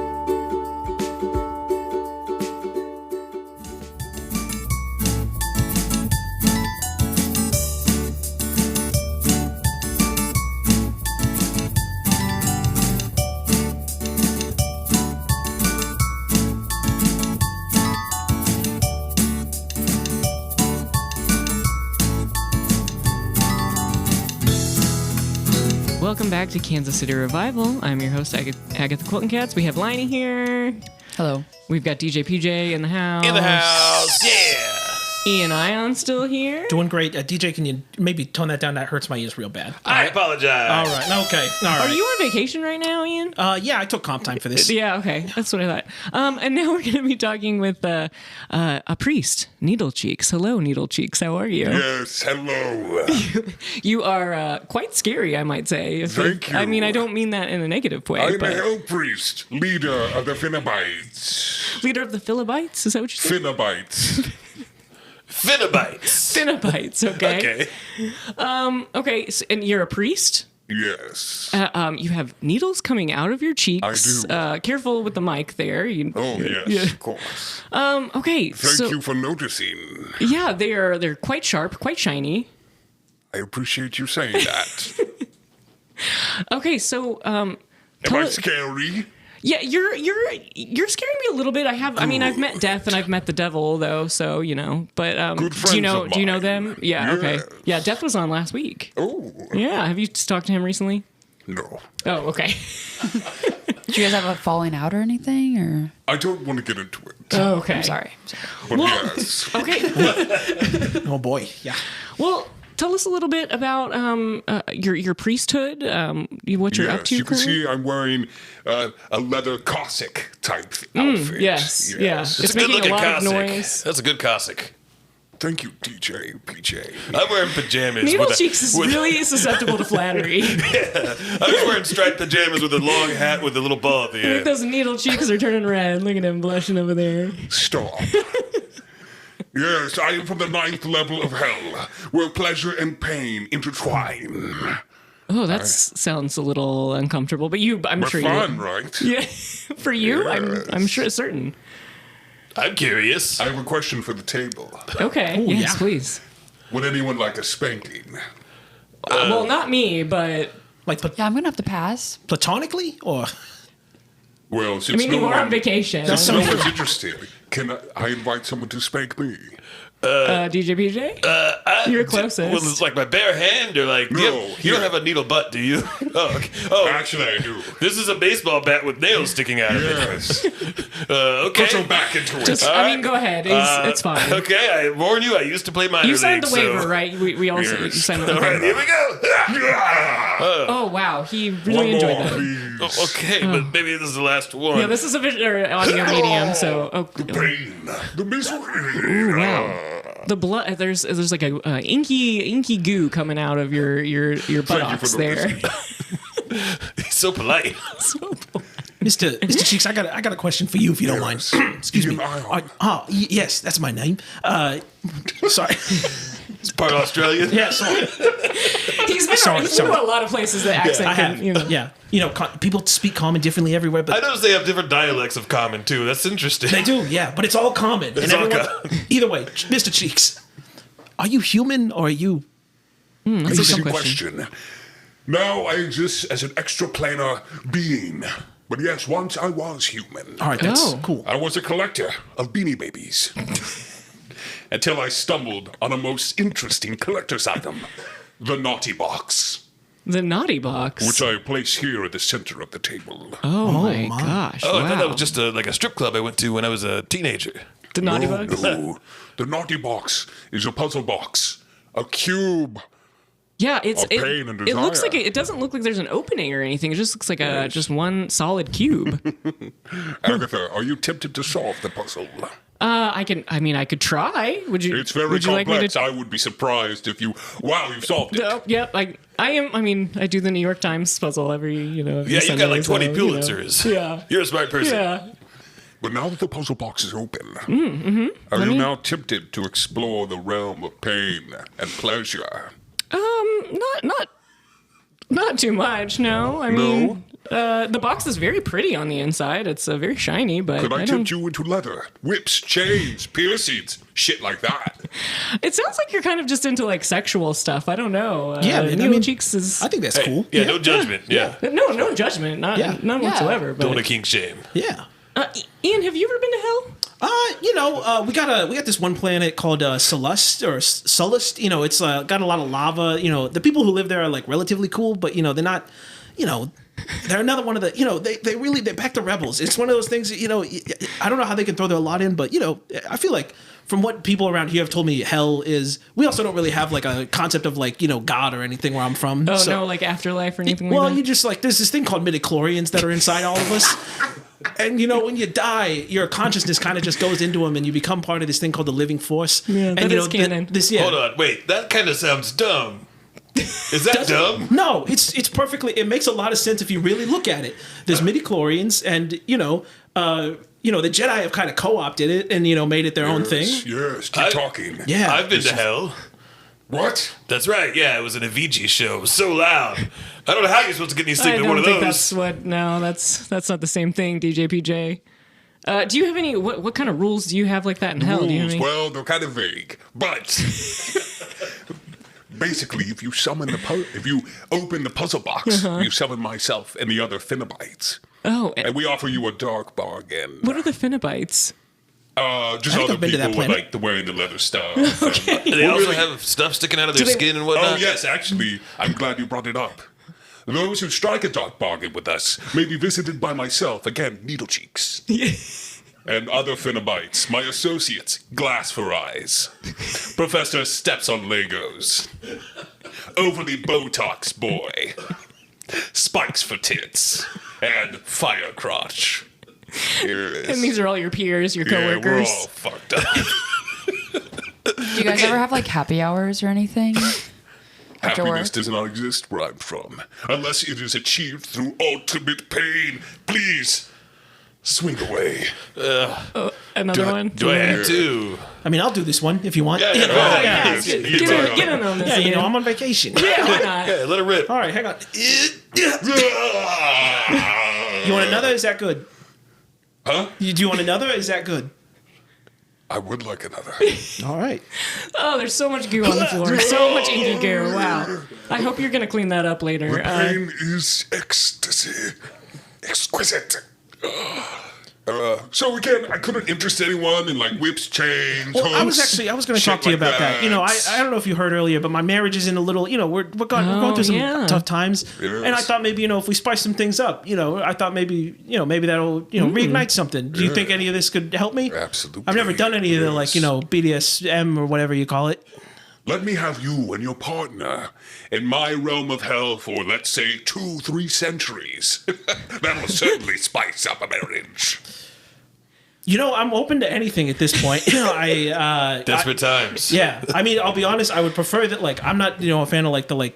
Welcome back to Kansas City Revival. I'm your host, Agatha Quilton Cats. We have Liney here. Hello. We've got DJ PJ in the house. In the house, yeah. Ian Ion still here. Doing great. DJ, can you maybe tone that down? That hurts my ears real bad. I apologize. All right. Okay. All right. Are you on vacation right now, Ian? Yeah, I took comp time for this. Yeah, okay. That's what I thought. And now we're going to be talking with a priest, Needle Cheeks. Hello, Needle Cheeks. How are you? Yes, hello. You are quite scary, I might say. Thank you. I mean, I don't mean that in a negative way. I'm but a hell priest, leader of the Finnabites. Leader of the Philobites? Is that what you're saying? Finnabites. Finnabites. Finnabites, okay. Okay, so, and you're a priest? Yes. You have needles coming out of your cheeks. I do. Careful with the mic there. Yes, of course. Okay. Thank you for noticing. Yeah, they're quite sharp, quite shiny. I appreciate you saying that. Okay, so Am I scary? Yeah, you're scaring me a little bit. I've met death and I've met the devil though, so you know. But Good do you know friends of mine. them? Yeah, okay. Yeah, Death was on last week. Oh. Yeah, have you talked to him recently? No. Oh, okay. Did you guys have a falling out or anything, or? I don't want to get into it. Oh, okay. I'm sorry. But yes. Okay. Oh boy. Yeah. Well, tell us a little bit about your priesthood. What you're up to. You can currently? see I'm wearing a leather Cossack type outfit. Yes. Yeah. It's It's a good making looking a lot of Cossack. noise. That's a good Cossack. Thank you, DJ, PJ. I'm wearing pajamas. Needle Cheeks is really susceptible to flattery. I'm just wearing striped pajamas with a long hat with a little ball at the end. Those needle cheeks are turning red. Look at him blushing over there. Stop. Yes, I am from the 9th level of hell, where pleasure and pain intertwine. Oh, that sounds a little uncomfortable, but I'm But sure fun, you. right? Yeah, for you, Yes. I'm sure certain. I'm curious. I have a question for the table. Okay, Ooh, yes, yeah. please. Would anyone like a spanking? Well, not me, but Like Yeah, I'm gonna have to pass. platonically, or Well, since I mean, no you are one, on vacation. That's no so- one's interested, can I invite someone to spank me? DJ PJ? You're closest. Well, it's like my bare hand, or like No, you don't have a needle butt, do you? Oh, okay. Oh, Actually, I do. this is a baseball bat with nails sticking out of it. Yes. Okay. Put your back into it. Just, I mean, go ahead. It's fine. Okay, I warn you, I used to play minor You signed the league, waiver, so- right? We also you Yes. signed the All right, waiver. here we go. Oh wow, he One really enjoyed more, that. please. Oh, okay, but maybe this is the last one. Yeah, this is a audio medium, so The pain, the misery. Ooh, wow. The blood. There's like a inky goo coming out of your buttocks for there. He's so polite. Mr. Cheeks, I got a question for you if you don't mind. Excuse me. Yes, that's my name. Sorry. It's part Australian. Yeah, sorry. He's been Sorry, to sorry. a lot of places that accent I have. can, People speak common differently everywhere, I but noticed they have different dialects of common too. That's interesting. they do. Yeah, but it's all common. It's all Either way, Mr. Cheeks, are you human or are you? That's a Interesting good question. question. Now I exist as an extraplanar being. But yes, once I was human. All right, that's Oh. cool. I was a collector of Beanie Babies. Until I stumbled on a most interesting collector's item. The Naughty Box. The naughty box. Which I place here at the center of the table. oh my my. gosh! Oh, wow. I thought that was just like a strip club I went to when I was a teenager. the naughty No, box. no. The Naughty Box is a puzzle box. A cube. Yeah, Of pain and it looks desire. like it doesn't look like there's an opening or anything. It just looks like just one solid cube. Agatha, are you tempted to solve the puzzle? I could try. Would you? It's very would you complex. Like me I would be surprised if you... Wow, you've solved it. to, yep. I am. I mean, I do the New York Times puzzle every. every Yeah, you got like Sunday, 20 so, Pulitzers. Yeah. You're a smart person. Yeah. But now that the puzzle box is open, are you now tempted to explore the realm of pain and pleasure? Not too much. No. I mean, the box is very pretty on the inside. It's very shiny, but Could I don't. tempt you into leather, whips, chains, piercings, shit like that? It sounds like you're kind of just into like sexual stuff. I don't know. Yeah, man, Needle Cheeks is. I think that's cool. Yeah, no judgment. Yeah. No judgment. None whatsoever. Don't want to But kink shame. Yeah. Ian, have you ever been to hell? We got this one planet called Solust or Solust. It's got a lot of lava. The people who live there are like relatively cool, but they're not. They're another one of the. They're back to rebels. It's one of those things. That, I don't know how they can throw their lot in, but I feel like from what people around here have told me, hell is. We also don't really have like a concept of like God or anything where I'm from. Oh so, no, like afterlife or anything well, like that. you just like there's this thing called midichlorians that are inside all of us. And when you die, your consciousness kind of just goes into them, and you become part of this thing called the living force. Yeah, that and is canon. Hold on, wait. That kind of sounds dumb. Is that dumb? No, it's perfectly. It makes a lot of sense if you really look at it. There's midichlorians, and the Jedi have kind of co-opted it and made it their own thing. Yes, keep talking. Yeah, I've been to hell. What? That's right. Yeah, it was an Avicii show. It was so loud. I don't know how you're supposed to get any sleep I in don't one of think those. that's what. No, that's not the same thing, DJ PJ. Do you have any? What kind of rules do you have like that in hell? Do you have Rules, any? well, they're kind of vague, but basically, if you open the puzzle box, you summon myself and the other Finnabites, Oh, and we offer you a dark bargain. what are the Finnabites? Just think other I've been to that people with planet. like the wearing the leather stuff. They also have stuff sticking out of their they- skin and Oh whatnot. yes, actually, I'm glad you brought it up. Those who strike a dark bargain with us may be visited by myself, again, Needle Cheeks. And other Finnabites, my associates, Glass for Eyes, Professor Steps on Legos, Overly Botox Boy, Spikes for Tits, and Fire Crotch. Yes. And these are all your peers, your Yeah, we're coworkers. all fucked up. Do you guys ever have like happy hours or anything? After Happiness work? does not exist where I'm from, unless it is achieved through ultimate pain. Please, swing away. another one? Do I have to? I mean, I'll do this one if you want. Yeah, You know, yeah. Get in on this. yeah, Ian. I'm on vacation. Yeah, why not? Yeah, let it rip. All right, hang on. You want another? Is that good? Huh? Do you want another? Is that good? I would like another. All right. Oh, there's so much goo on the floor. So much inky goo. Wow. I hope you're going to clean that up later. The pain is ecstasy. Exquisite. So again, I couldn't interest anyone in like whips, chains. Well, I was hooks, going to shit talk to you like about that. You know, I don't know if you heard earlier, but my marriage is in a little. You know, we're going through some tough times, Yes. and I thought maybe if we spice some things up, I thought maybe that'll reignite something. Do you think any of this could help me? Absolutely. I've never done any of the BDSM or whatever you call it. Let me have you and your partner in my realm of hell for, let's say, 2-3 centuries. That'll certainly spice up a marriage. I'm open to anything at this point. Desperate times. Yeah, I mean, I'll be honest. I would prefer that. I'm not, a fan of the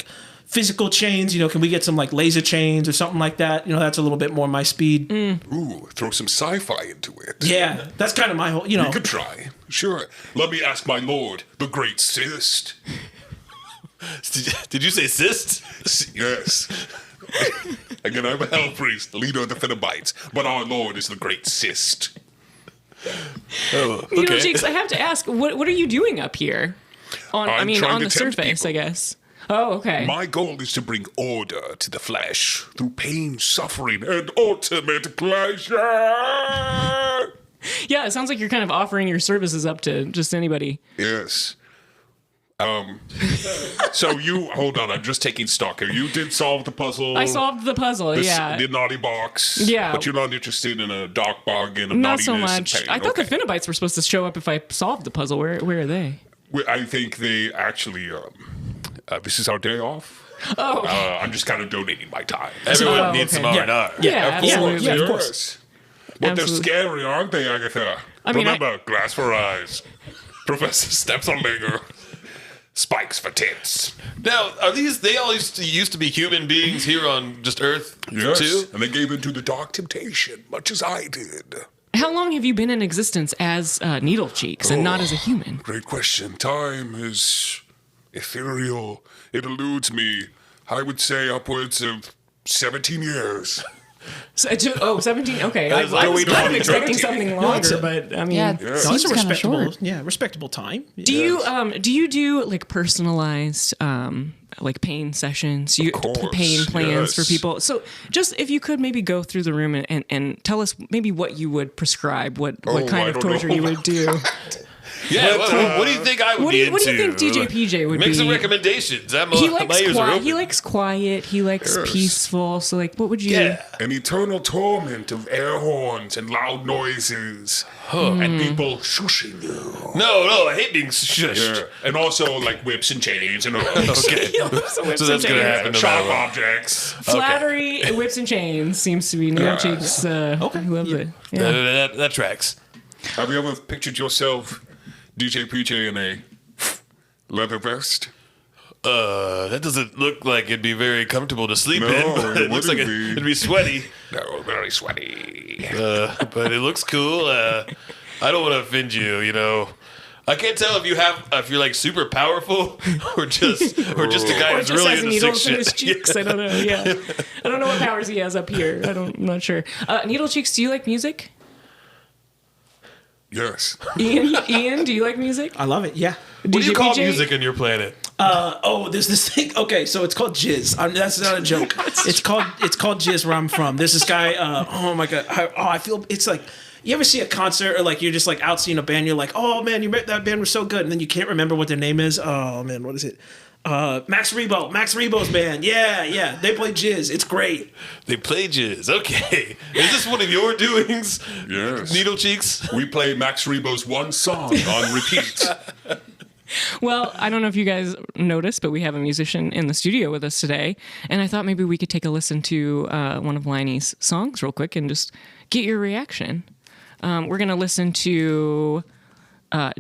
physical chains. Can we get some laser chains or something like that? That's a little bit more my speed. Ooh, throw some sci-fi into it. Yeah, that's kind of my whole. We could try. Sure. Let me ask my lord, the great cyst. Did you say cyst? Yes. Again, I'm a hell priest, leader of the Phoenobites, but our lord is the great cyst. Oh, You know, okay. Cheeks, I have to ask, what are you doing up here? On I'm on trying the to tempt surface, people. I guess. Oh, okay. My goal is to bring order to the flesh through pain, suffering, and ultimate pleasure. Yeah, it sounds like you're kind of offering your services up to just anybody. Yes. So you hold on. I'm just taking stock here. You did solve the puzzle. I solved the puzzle. Yeah. The naughty box. Yeah. But you're not interested in a dark bargain of Not so naughtiness and much. pain. I thought Okay. the Phoenobites were supposed to show up if I solved the puzzle. Where are they? I think they actually. This is our day off. Oh. I'm just kind of donating my time. Everyone needs okay. some R&R. Yeah, absolutely. Yeah, of course. But Absolutely. they're scary, aren't they, Agatha? mean, Remember, glass for eyes. Professor steps on Manger. Spikes for tits. Now, are these? They all used to be human beings here on just Earth Yes. too. And they gave in to the dark temptation, much as I did. How long have you been in existence as Needle Cheeks and not as a human? Great question. Time is ethereal. It eludes me. I would say upwards of 17 years. 17. Okay, That I is was like kind of 20, expecting 20. something longer, but I mean, Yeah, No, it's seems a kind of respectable, short. respectable time. do you do personalized pain sessions? You course, pain plans yes. for people. So just if you could maybe go through the room and tell us maybe what you would prescribe, what kind I of don't torture know. you would do. Yeah. What do you think I would What do be you- what do you into? think DJ PJ would Make be? some recommendations. He My likes ears are quiet. open. He likes quiet. He likes Yes. peaceful. So what would you? Yeah. An eternal torment of air horns and loud noises. And people shushing you. No, I hate being shushed. Yeah. And also whips and chains and hooks. Okay. So that's gonna Yeah, happen. No sharp matter what. objects. Flattery, whips and chains seems to be Needle Yes. Cheeks. He loves it. Yeah. That tracks. Have you ever pictured yourself, DJ PJ, in a leather vest? That doesn't look like it'd be very comfortable to sleep No, in. But it it looks like wouldn't be. it'd be sweaty. No, very sweaty. But it looks cool. I don't want to offend you. I can't tell if you're super powerful or just a guy Or who's just really has into sick needles in his shit. cheeks. I don't know. Yeah, I don't know what powers he has up here. I'm not sure. Needle Cheeks, do you like music? Yes. Ian, do you like music? I love it. Yeah. What do you call PJ? music on your planet? There's this thing. Okay, so it's called jizz. That's not a joke. It's called jizz where I'm from. There's this guy. Oh my god. I feel it's like. You ever see a concert or you're just out seeing a band? You're like, oh man, that band was so good, and then you can't remember what their name is. Oh man, what is it? Max Rebo's band. Yeah. They play jizz. It's great. They play jizz. Okay. Is this one of your doings? Yes. Needle Cheeks? We play Max Rebo's one song on repeat. Well, I don't know if you guys noticed, but we have a musician in the studio with us today, and I thought maybe we could take a listen to one of Liney's songs real quick and just get your reaction. We're going to listen to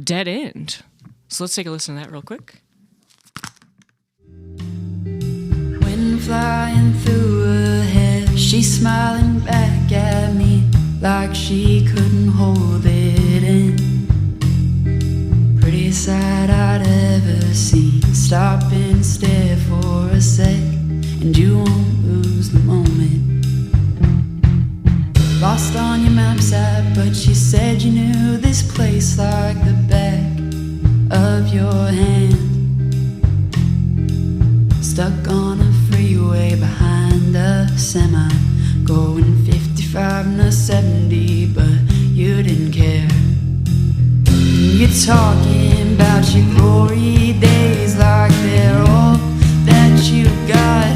Dead End. So let's take a listen to that real quick. Wind flying through her hair, she's smiling back at me like she couldn't hold it stop and stare for a sec, and you won't lose the moment. Lost on your map's app, but you said you knew this place like the back of your hand. Stuck on a freeway behind a semi, going 55 not 70, but you didn't care. You're talking about your glory days like they're all that you got.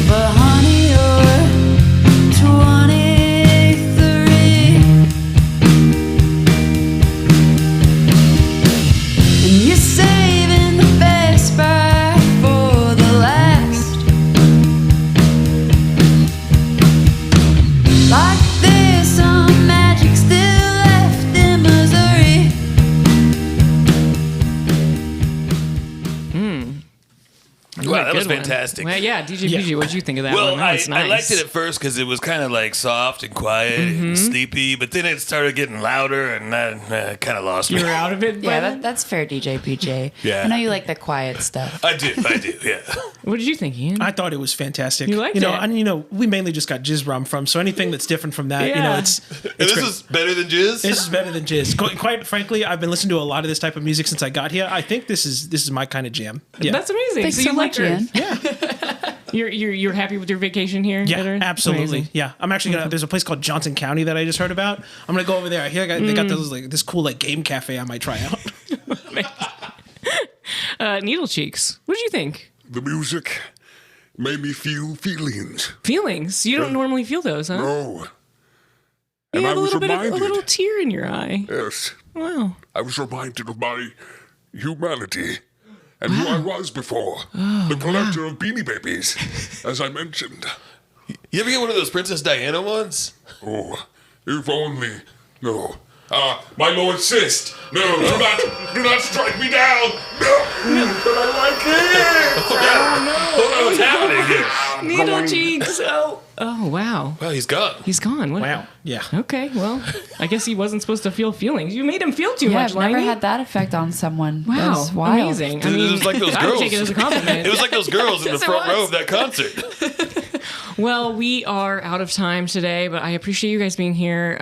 But honey, you're 23, and you're saving the best part for the last. Like there's some magic still left in Missouri. Wow, that was Good one. fantastic. Well, yeah, DJ PG, what did you think of that Well, one? That was nice. I liked it at first because it was kind of like soft and quiet and sleepy, but then it started getting louder and that kind of lost me. You were out of it by Yeah, then? that's fair, DJ PJ. Yeah. I know you like the quiet stuff. I do, yeah. What did you think, Ian? I thought it was fantastic. You liked it. it? We mainly just got Jizz Rum from, so anything that's different from that, Yeah. it's And this great. is better than Jizz? This is better than Jizz. Quite frankly, I've been listening to a lot of this type of music since I got here. I think this is my kind of jam. Yeah. That's amazing. Thanks so so you much, liked Ian. Earth. You're happy with your vacation here? Yeah, at Earth? absolutely. Amazing. Yeah, I'm actually gonna. There's a place called Johnson County that I just heard about. I'm gonna go over there. I hear they got those this cool game cafe I might try out. Needle Cheeks, what did you think? The music made me feel feelings. Feelings? You don't normally feel those, huh? Oh, You and I have a was little bit of a reminded. little tear in your eye. Yes, Wow. I was reminded of my humanity and who I was before. The collector of Beanie Babies, as I mentioned. You ever get one of those Princess Diana ones? Oh, if only. No. My Lord Sist. No, do not strike me down. No, but I like it. Hold on, what's happening here? Needle Cheeks. Oh, wow. Well, he's gone. He's gone. What? Wow. Yeah. Okay, well, I guess he wasn't supposed to feel feelings. You made him feel too Yeah, much, I've never Liney. had that effect on someone. Wow, That's wild. amazing. It was like those I would girls. take it as a compliment. It was like those girls in the Yes, it front row was. of that concert. Well, we are out of time today, but I appreciate you guys being here.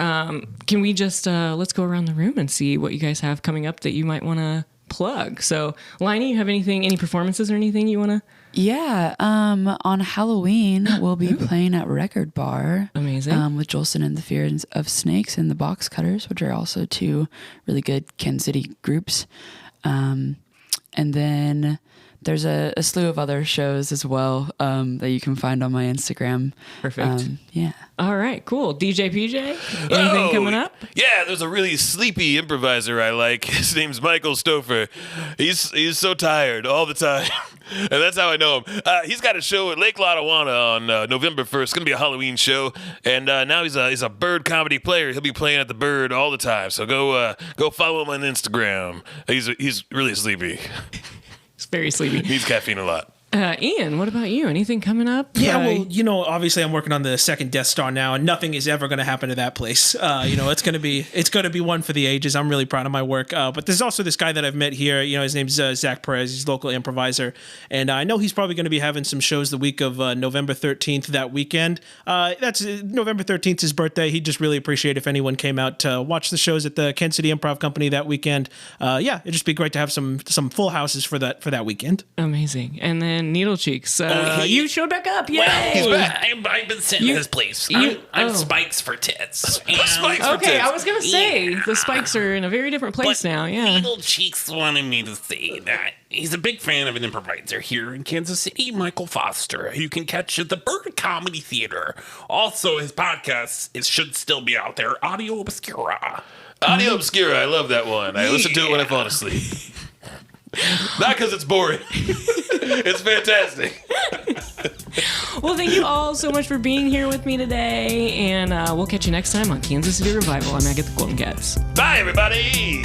Can we just let's go around the room and see what you guys have coming up that you might want to plug? So, Liney, you have any performances or anything you want to? Yeah, on Halloween we'll be playing at Record Bar. Amazing. With Jolson and the Fear of Snakes and the Box Cutters, which are also two really good Kansas City groups. And then there's a slew of other shows as well that you can find on my Instagram. Perfect. Yeah. All right, cool. DJ PJ, anything coming up? Yeah, there's a really sleepy improviser I like. His name's Michael Stoufer. He's so tired all the time. And that's how I know him. He's got a show at Lake Lotawana on November 1st. It's going to be a Halloween show. And now he's a bird comedy player. He'll be playing at the Bird all the time. So go follow him on Instagram. He's really sleepy. It's very sleepy. Needs caffeine a lot. Ian, what about you? Anything coming up? Yeah, well, obviously I'm working on the second Death Star now, and nothing is ever going to happen to that place. It's going to be one for the ages. I'm really proud of my work. But there's also this guy that I've met here. His name's Zach Perez. He's a local improviser, and I know he's probably going to be having some shows the week of November 13th that weekend. That's November 13th is his birthday. He'd just really appreciate if anyone came out to watch the shows at the Kansas City Improv Company that weekend. It'd just be great to have some full houses for that weekend. Amazing. And then Needle Cheeks, you showed back up. Yay! Well, he's back. I've been sitting in his place. I'm Spikes for Tits. Spikes for Okay, tits. I was gonna say the Spikes are in a very different place now. Yeah. Needle Cheeks wanted me to say that he's a big fan of an improviser here in Kansas City, Michael Foster, who you can catch at the Bird Comedy Theater. Also, his podcast should still be out there, Audio Obscura. Audio Obscura, I love that one. I listen to it when I fall asleep. Not because it's boring. It's fantastic. Well, thank you all so much for being here with me today, and we'll catch you next time on Kansas City Revival. I'm Agatha Golden Cats. Bye, everybody.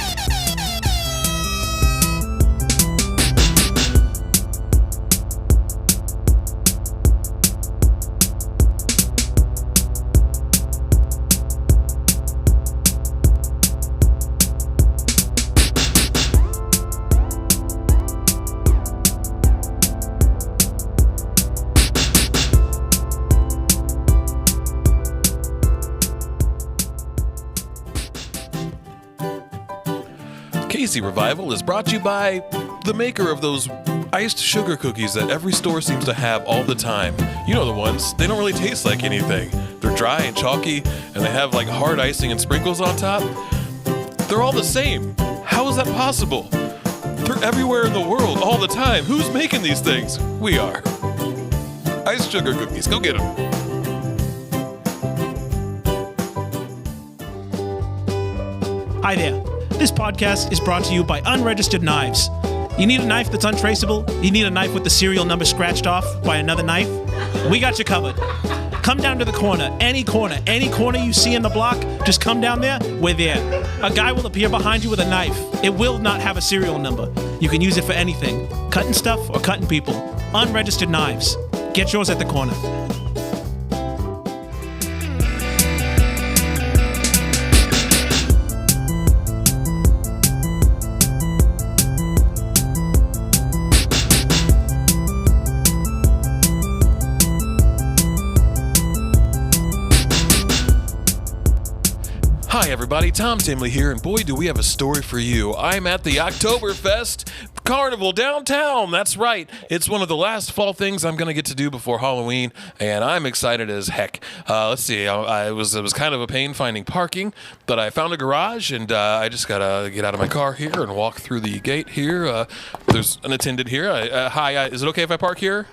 KC Revival is brought to you by the maker of those iced sugar cookies that every store seems to have all the time. You know the ones. They don't really taste like anything. They're dry and chalky, and they have like hard icing and sprinkles on top. They're all the same. How is that possible? They're everywhere in the world all the time. Who's making these things? We are. Iced sugar cookies. Go get them. Hi there. This podcast is brought to you by Unregistered Knives. You need a knife that's untraceable? You need a knife with the serial number scratched off by another knife? We got you covered. Come down to the corner, any corner you see in the block, just come down there, we're there. A guy will appear behind you with a knife. It will not have a serial number. You can use it for anything, cutting stuff or cutting people. Unregistered Knives. Get yours at the corner. Hi everybody, Tom Timley here, and boy do we have a story for you. I'm at the Oktoberfest Carnival downtown. That's right. It's one of the last fall things I'm going to get to do before Halloween, and I'm excited as heck. Let's see. It was kind of a pain finding parking, but I found a garage, and I just got to get out of my car here and walk through the gate here. There's an attendant here. Hi, is it okay if I park here?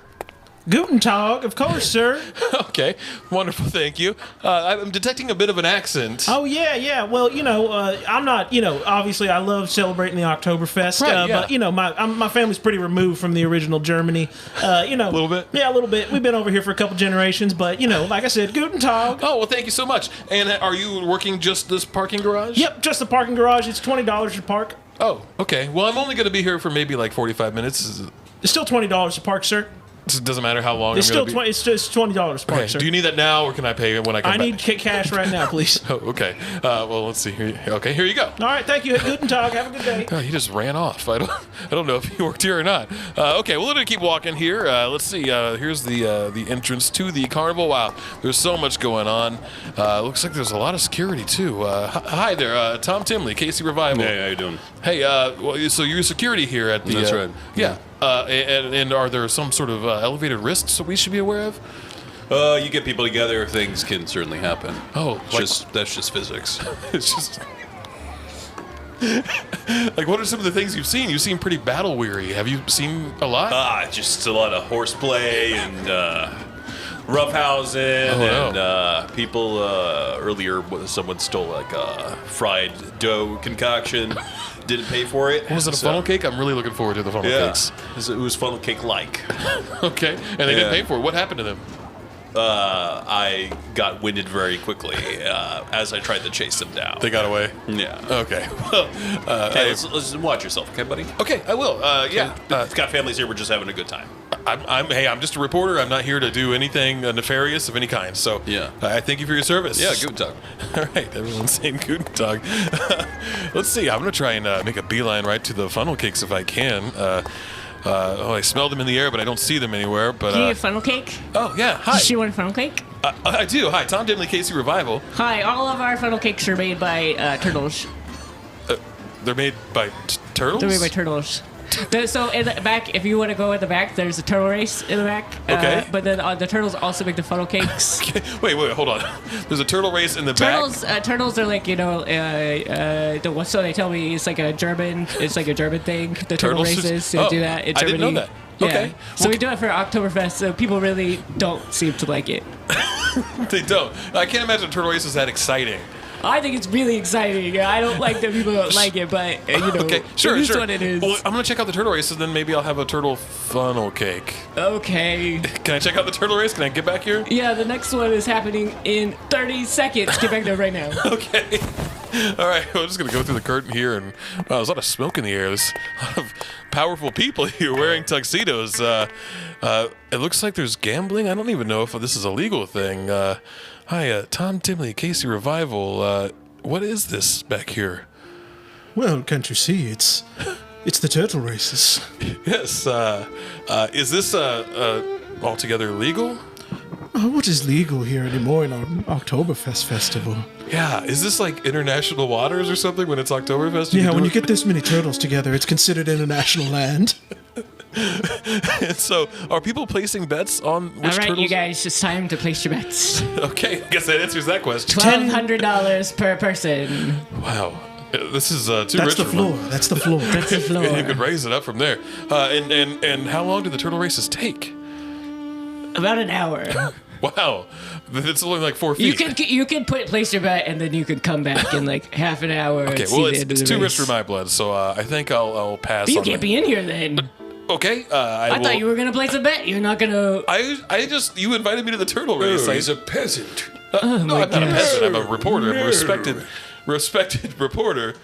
Guten Tag, of course, sir. Okay, wonderful, thank you. I'm detecting a bit of an accent. Oh, yeah. Well, I'm not, obviously I love celebrating the Oktoberfest, right, yeah. But, my family's pretty removed from the original Germany. A little bit? Yeah, a little bit. We've been over here for a couple generations, but, like I said, Guten Tag. Oh, well, thank you so much. And are you working just this parking garage? Yep, just the parking garage. It's $20 to park. Oh, okay. Well, I'm only going to be here for maybe like 45 minutes. It's still $20 to park, sir. It doesn't matter how long it's I'm still going to be. It's $20 per Okay. sir. Do you need that now, or can I pay it when I come back? I need cash right now, please. Oh, okay. Well, let's see here. Okay, here you go. All right, thank you. Guten Tag. Have a good day. Oh, he just ran off. I don't know if he worked here or not. Okay, well, we're gonna keep walking here. Let's see. Here's the entrance to the carnival. Wow, there's so much going on. Looks like there's a lot of security too. Hi there, Tom Timley, KC Revival. Hey, how you doing? Hey, so you're security here at the. That's right. Yeah. And are there some sort of elevated risks that we should be aware of? You get people together, things can certainly happen. Oh, that's just physics. It's just like, what are some of the things you've seen? You seem pretty battle weary. Have you seen a lot? Just a lot of horseplay and roughhousing and people. Earlier, someone stole like a fried dough concoction. Didn't pay for it. Was it a funnel cake? I'm really looking forward to the funnel cakes. It was funnel cake-like. Okay, and they didn't pay for it. What happened to them? I got winded very quickly as I tried to chase them down. They got away? Yeah. Okay. Well, let's watch yourself, okay, buddy? Okay, I will. Yeah. It's got families here. We're just having a good time. I'm just a reporter. I'm not here to do anything nefarious of any kind. So I thank you for your service. Yeah, guten Tag. All right, everyone's saying guten Tag. Let's see. I'm gonna try and make a beeline right to the funnel cakes if I can. I smell them in the air, but I don't see them anywhere. But do you need a funnel cake? Oh yeah, hi. Does she want a funnel cake? I do. Hi, Tom Dimley, KC Revival. Hi, all of our funnel cakes are made by turtles. They're made by turtles? They're made by turtles. So in the back, if you want to go in the back, there's a turtle race in the back. Okay. But then the turtles also make the funnel cakes. Okay. Wait, hold on. There's a turtle race in the back? Turtles are like, so they tell me it's like a German thing. The turtle races to do that in Germany. I didn't know that. Okay. Yeah. So we do it for Oktoberfest, so people really don't seem to like it. They don't. I can't imagine a turtle race is that exciting. I think it's really exciting. I don't like that people don't like it, but okay, sure. It is what it is. Well, I'm gonna check out the turtle race, and then maybe I'll have a turtle funnel cake. Okay. Can I check out the turtle race? Can I get back here? Yeah, the next one is happening in 30 seconds. Get back there right now. Okay. All right, I'm just gonna go through the curtain here, and wow, there's a lot of smoke in the air. There's a lot of powerful people here wearing tuxedos. It looks like there's gambling. I don't even know if this is a legal thing. Hi, Tom Timley, KC Revival. What is this back here? Well, can't you see? It's the turtle races. Yes. Is this altogether legal? not much is legal here anymore in our Oktoberfest festival. Yeah, is this like international waters or something when it's Oktoberfest? Yeah, when you get this many turtles together, it's considered international land. So, are people placing bets on which All right, turtles? you guys, it's time to place your bets. Okay, I guess that answers that question. $1,200 per person. Wow. This is too That's rich the for floor. me. That's the floor. That's the floor. You could raise it up from there. And how long do the turtle races take? About an hour. Wow, it's only like 4 feet. You could place your bet and then you could come back in like half an hour. Okay, and see well, the end of it's the too race. rich for my blood, so I think I'll pass. But you on can't that. be in here then. Okay, I thought you were gonna place a bet. You're not gonna. You invited me to the turtle race. he's a peasant. No, I'm not a gosh. peasant. I'm a reporter. I'm a respected reporter.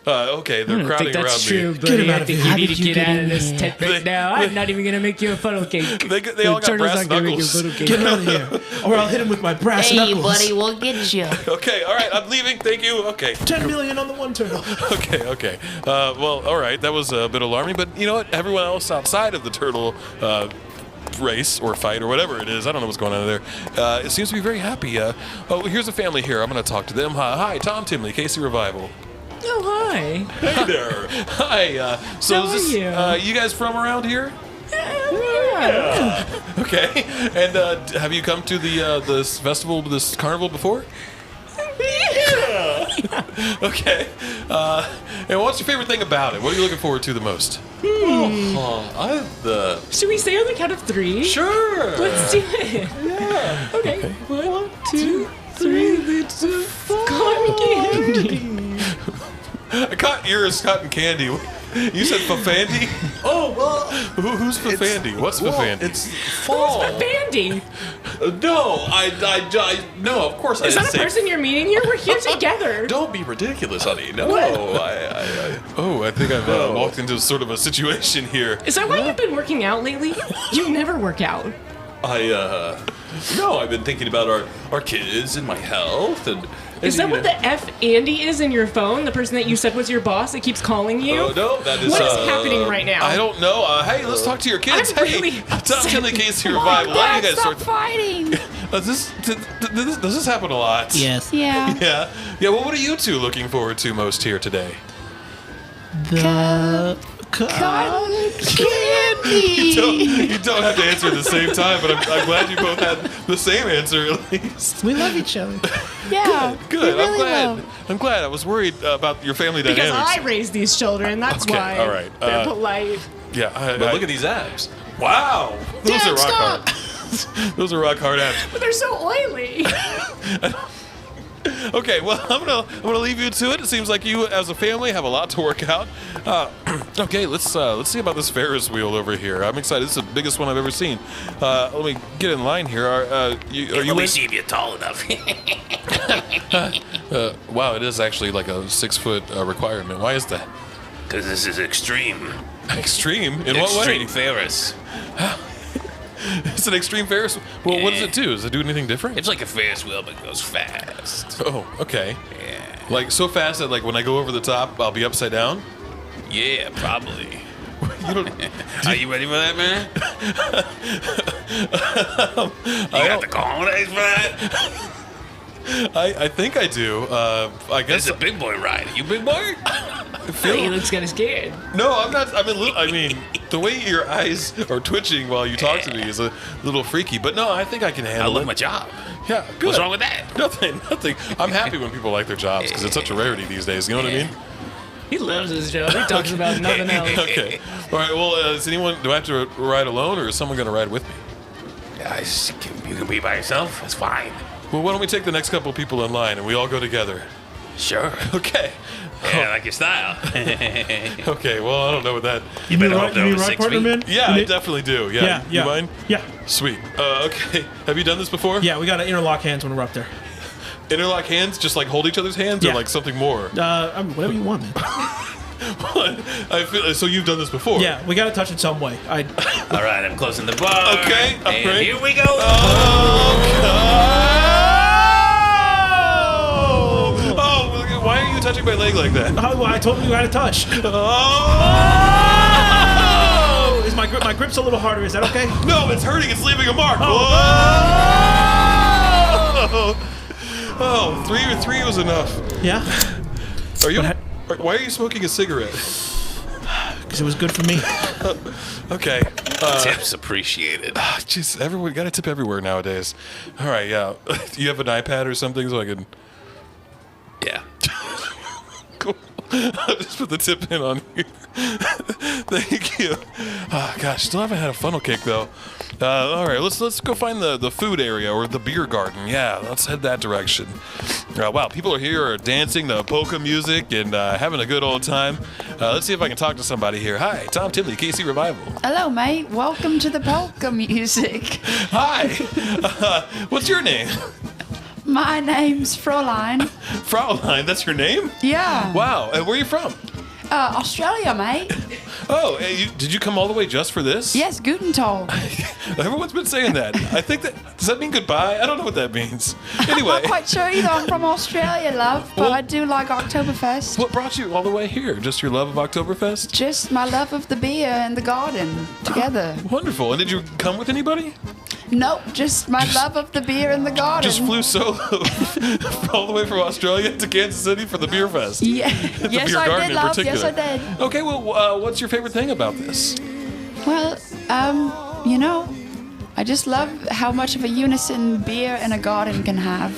Okay, they're I don't crowding think that's around true, me. buddy. I think you How need did to you get get out in of this here? tent right now. I'm not even gonna make you a funnel cake. They all got brass knuckles. Get him out of here, or I'll hit him with my brass Hey, knuckles. buddy, we'll get you. Okay, all right, I'm leaving. Thank you. Okay. 10 million on the one turtle. Okay. Well, all right. That was a bit alarming, but you know what? Everyone else outside of the turtle race or fight or whatever it is, I don't know what's going on there. It seems to be very happy. Here's a family here. I'm going to talk to them. Hi, Tom Timley, KC Revival. Oh, hi. Hey there. Hi. So How is this are you? you guys from around here? Yeah. Okay. And have you come to this festival, this carnival before? Okay. And what's your favorite thing about it? What are you looking forward to the most? Should we say on the count of 3? Sure. Let's do it. Yeah. Okay. 1, 2, 3. Cotton candy. I caught ears, cotton candy. You said Fafandy? Oh, well, Who's Fafandy? What's Fafandy? it's fall. Bandy. No, no, of course I Is didn't that a say. person you're meeting here? We're here together. Don't be ridiculous, honey. No, I think I've walked into sort of a situation here. Is that why you've been working out lately? You never work out. No, I've been thinking about our kids and my health and. Is that what the F Andy is in your phone? The person that you said was your boss that keps calling you? Oh, no, that is. What is happening right now? I don't know. Hey, let's talk to your kids. I'm really Tom Timley, KC Revival. Why do you guys Stop start? fighting. Does this happen a lot? Yes. Yeah. Yeah. Well, what are you two looking forward to most here today? The Cotton candy. You don't have to answer at the same time, but I'm glad you both had the same answer at least. We love each other. Yeah. Good. we really I'm glad. will. I'm glad. I was worried about your family Because dynamics. I raised these children, that's Okay, why. all right. They're polite. Yeah. But look at these abs. Wow. Those Dad, are rock stop. hard. Those are rock hard abs. But they're so oily. Okay, well, I'm gonna leave you to it. It seems like you, as a family, have a lot to work out. Okay, let's see about this Ferris wheel over here. I'm excited. This is the biggest one I've ever seen. Let me get in line here. Are you Let me in? see if you're tall enough. Wow, it is actually like a 6-foot requirement. Why is that? Because this is extreme. Extreme? In what way? Extreme Ferris. It's an extreme Ferris. Well, what does it do? Does it do anything different? It's like a Ferris wheel, but it goes fast. Oh, okay. Yeah. Like so fast that like when I go over the top, I'll be upside down. Yeah, probably. You don't. Are you ready for that, man? You got the cojones for that? I think I do. I guess. It's a big boy ride. You big boy? He looks kind of scared. No, I'm not. I mean, the way your eyes are twitching while you talk to me is a little freaky. But no, I think I can I handle love it. my job. Yeah, good. What's wrong with that? Nothing. I'm happy when people like their jobs because it's such a rarity these days. You know what I mean? He loves his job. He talks about nothing else. Okay. All right. Well, is anyone? Do I have to ride alone, or is someone going to ride with me? You can be by yourself. That's fine. Well, why don't we take the next couple people in line and we all go together? Sure. Okay. Yeah, I like your style. Okay. Well, I don't know what that. You better hope they're over 6 feet. man? Yeah, I definitely do. Yeah. Yeah. You mind? Yeah. Sweet. Okay. Have you done this before? Yeah, we got to interlock hands when we're up there. Interlock hands, just like hold each other's hands, Yeah. or like something more. Whatever you want, man. I feel so. You've done this before. Yeah, we got to touch it some way. All right, I'm closing the bar. Okay. And Right. here we go. Oh, why are you touching my leg like that? Oh, I told you we got to touch. Oh! Is my grip's a little harder? Is that okay? No, it's hurting. It's leaving a mark. Oh. Whoa! Three was enough. Yeah. Why are you smoking a cigarette? Because it was good for me. Okay. Tips appreciated. Jeez, everyone got to tip everywhere nowadays. All right, yeah. You have an iPad or something so I can... Yeah. Cool. I'll just put the tip in on here. Thank you. Oh, gosh, still haven't had a funnel cake, though. All right, let's go find the food area or the beer garden. Yeah, let's head that direction. Wow, people are here are dancing to polka music and having a good old time. Let's see if I can talk to somebody here. Hi, Tom Timley, KC Revival. Hello, mate. Welcome to the polka music. Hi. What's your name? My name's Fräulein. Fraulein, that's your name? Yeah. Wow, and where are you from? Australia, mate. Oh, did you come all the way just for this? Yes, guten Tag. Everyone's been saying that. I think does that mean goodbye? I don't know what that means. Anyway. I'm not quite sure either. I'm from Australia, love, but I do like Oktoberfest. What brought you all the way here? Just your love of Oktoberfest? Just my love of the beer and the garden together. Wonderful. And did you come with anybody? Nope, just my love of the beer and the garden. Just flew solo all the way from Australia to Kansas City for the beer fest. Yeah. The Yes, beer I garden did, in love. particular. Yes, I did. Okay, well, what's your favorite thing about this? Well, I just love how much of a unison beer and a garden can have.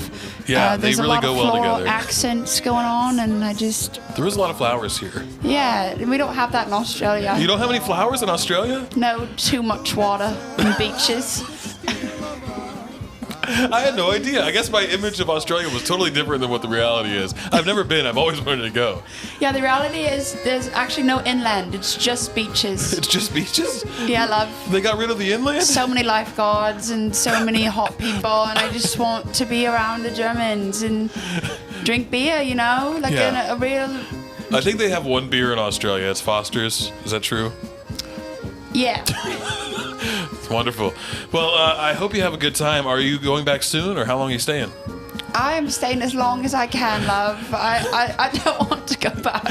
Yeah, they there's really a lot go of well floral together. accents going on, and There is a lot of flowers here. yeah, we don't have that in Australia. You don't have any flowers in Australia? No, too much water and beaches. I had no idea. I guess my image of Australia was totally different than what the reality is. I've never been. I've always wanted to go. Yeah, the reality is there's actually no inland. It's just beaches. It's just beaches? Yeah, love. They got rid of the inland? So many lifeguards and so many hot people, and I just want to be around the Germans and drink beer, like Yeah. a real... I think they have one beer in Australia. It's Foster's. Is that true? Yeah. It's wonderful. Well, I hope you have a good time. Are you going back soon, or how long are you staying? I am staying as long as I can, love. I don't want to go back.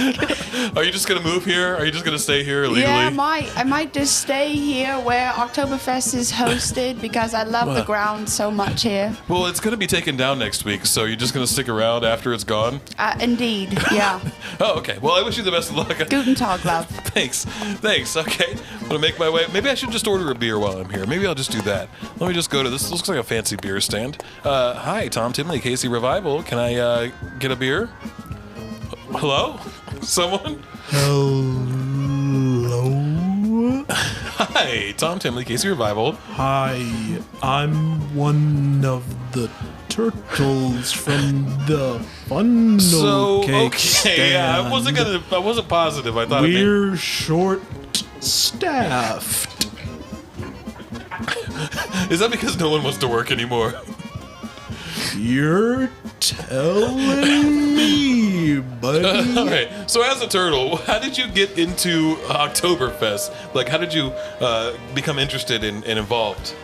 Are you just going to move here? Are you just going to stay here illegally? Yeah, I might just stay here where Oktoberfest is hosted because I love the ground so much here. Well, it's going to be taken down next week, so you're just going to stick around after it's gone? Indeed, yeah. Oh, okay. Well, I wish you the best of luck. Guten Tag, love. Thanks. Okay. I'm going to make my way. Maybe I should just order a beer while I'm here. Maybe I'll just do that. Let me just go to this. Looks like a fancy beer stand. Hi, Tom Timley, KC Revival. Can I get a beer? Hello? Someone? Hello? Hi, Tom Timley, KC Revival. Hi, I'm one of the turtles from the funnel cake stand. Yeah, I wasn't positive. I thought we're short-staffed. Is that because no one wants to work anymore? You're telling me, buddy. All right. So as a turtle, how did you get into Oktoberfest? Like, how did you become interested and involved?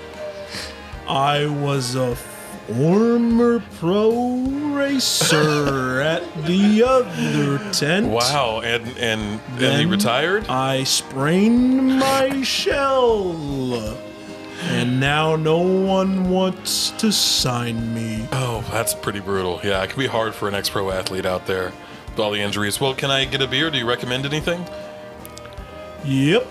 I was a former pro racer at the other tent. Wow. And he retired? I sprained my shell. And now no one wants to sign me. Oh, that's pretty brutal. Yeah, it can be hard for an ex-pro athlete out there with all the injuries. Well, can I get a beer? Do you recommend anything? Yep.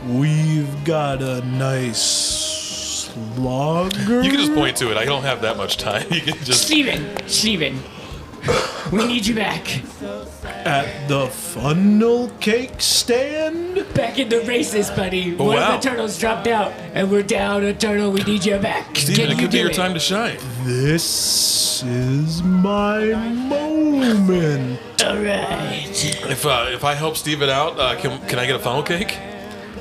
We've got a nice lager. You can just point to it. I don't have that much time. You can just... Steven, we need you back. At the funnel cake stand? Back in the races, buddy. Oh, One wow. of the turtles dropped out, and we're down a turtle. We need you back. Steven, it could be your time to shine. This is my moment. All right. If I help Steven out, can I get a funnel cake?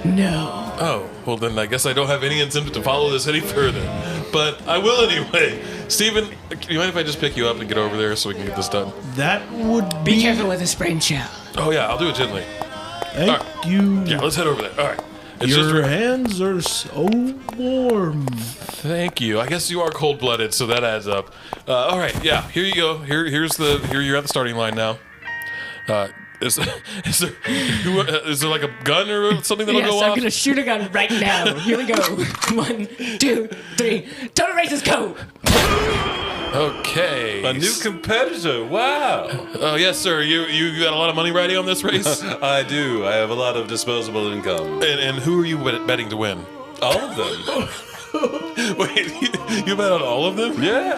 No. Oh, well then I guess I don't have any incentive to follow this any further. But I will anyway. Steven, you mind if I just pick you up and get over there so we can get this done? That would Be careful with the sprained shell. Oh yeah, I'll do it gently. Thank you. Yeah, let's head over there. All right. It's Your just hands are so warm. Thank you. I guess you are cold-blooded, so that adds up. All right, yeah. Here you go. Here you're at the starting line now. Is there like a gun or something that'll go off? Yes, I'm gonna shoot a gun right now. Here we go. 1, 2, 3. Total races go. Okay. A new competitor. Wow. Oh yes, sir. You got a lot of money riding on this race? I do. I have a lot of disposable income. And who are you betting to win? All of them. Wait, you bet on all of them? Yeah.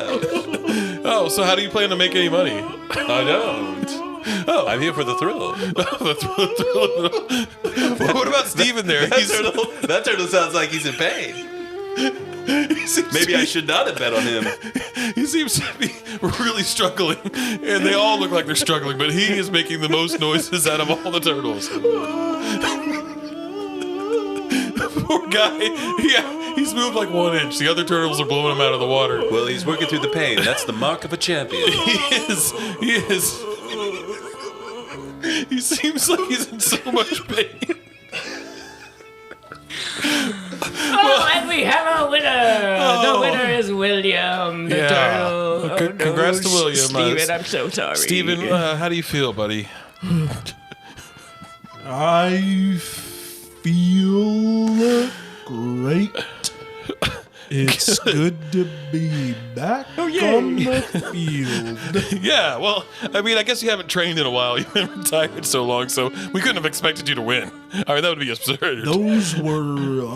Oh, so how do you plan to make any money? I don't. Oh, I'm here for the thrill. The thrill. What about Steven there? That turtle sounds like he's in pain. Maybe I should not have bet on him. He seems to be really struggling, and they all look like they're struggling, but he is making the most noises out of all the turtles. Poor guy. Yeah, he's moved like 1 inch. The other turtles are blowing him out of the water. Well, he's working through the pain. That's the mark of a champion. He is. He seems like he's in so much pain. And we have a winner. The winner is William, the turtle. Congrats to William. Steven, I'm so sorry. Steven, how do you feel, buddy? I feel great. It's good to be back on the field. Yeah, well, I mean, I guess you haven't trained in a while. You've been retired so long, so we couldn't have expected you to win. I mean, that would be absurd. Those were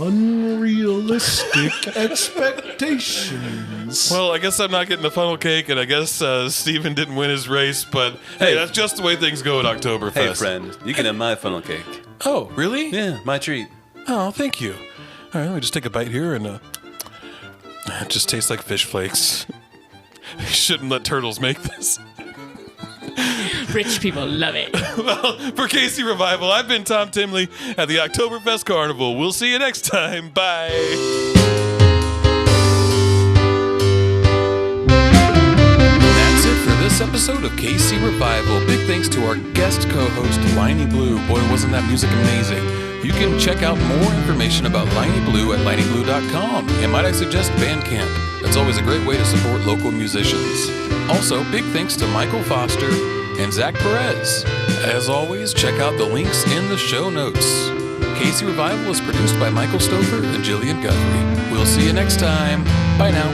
unrealistic expectations. Well, I guess I'm not getting the funnel cake, and I guess Steven didn't win his race, but hey, that's just the way things go at Oktoberfest. Hey, friend, you can have my funnel cake. Oh, really? Yeah, my treat. Oh, thank you. All right, let me just take a bite here, and it just tastes like fish flakes. You shouldn't let turtles make this. Rich people love it. Well, for KC Revival, I've been Tom Timley at the Oktoberfest Carnival. We'll see you next time. Bye. That's it for this episode of KC Revival. Big thanks to our guest co-host, Liney Blu. Boy, wasn't that music amazing. You can check out more information about Liney Blu at lineyblu.com. And might I suggest Bandcamp? That's always a great way to support local musicians. Also, big thanks to Michael Foster and Zach Perez. As always, check out the links in the show notes. KC Revival is produced by Michael Stoufer and Jillian Guthrie. We'll see you next time. Bye now.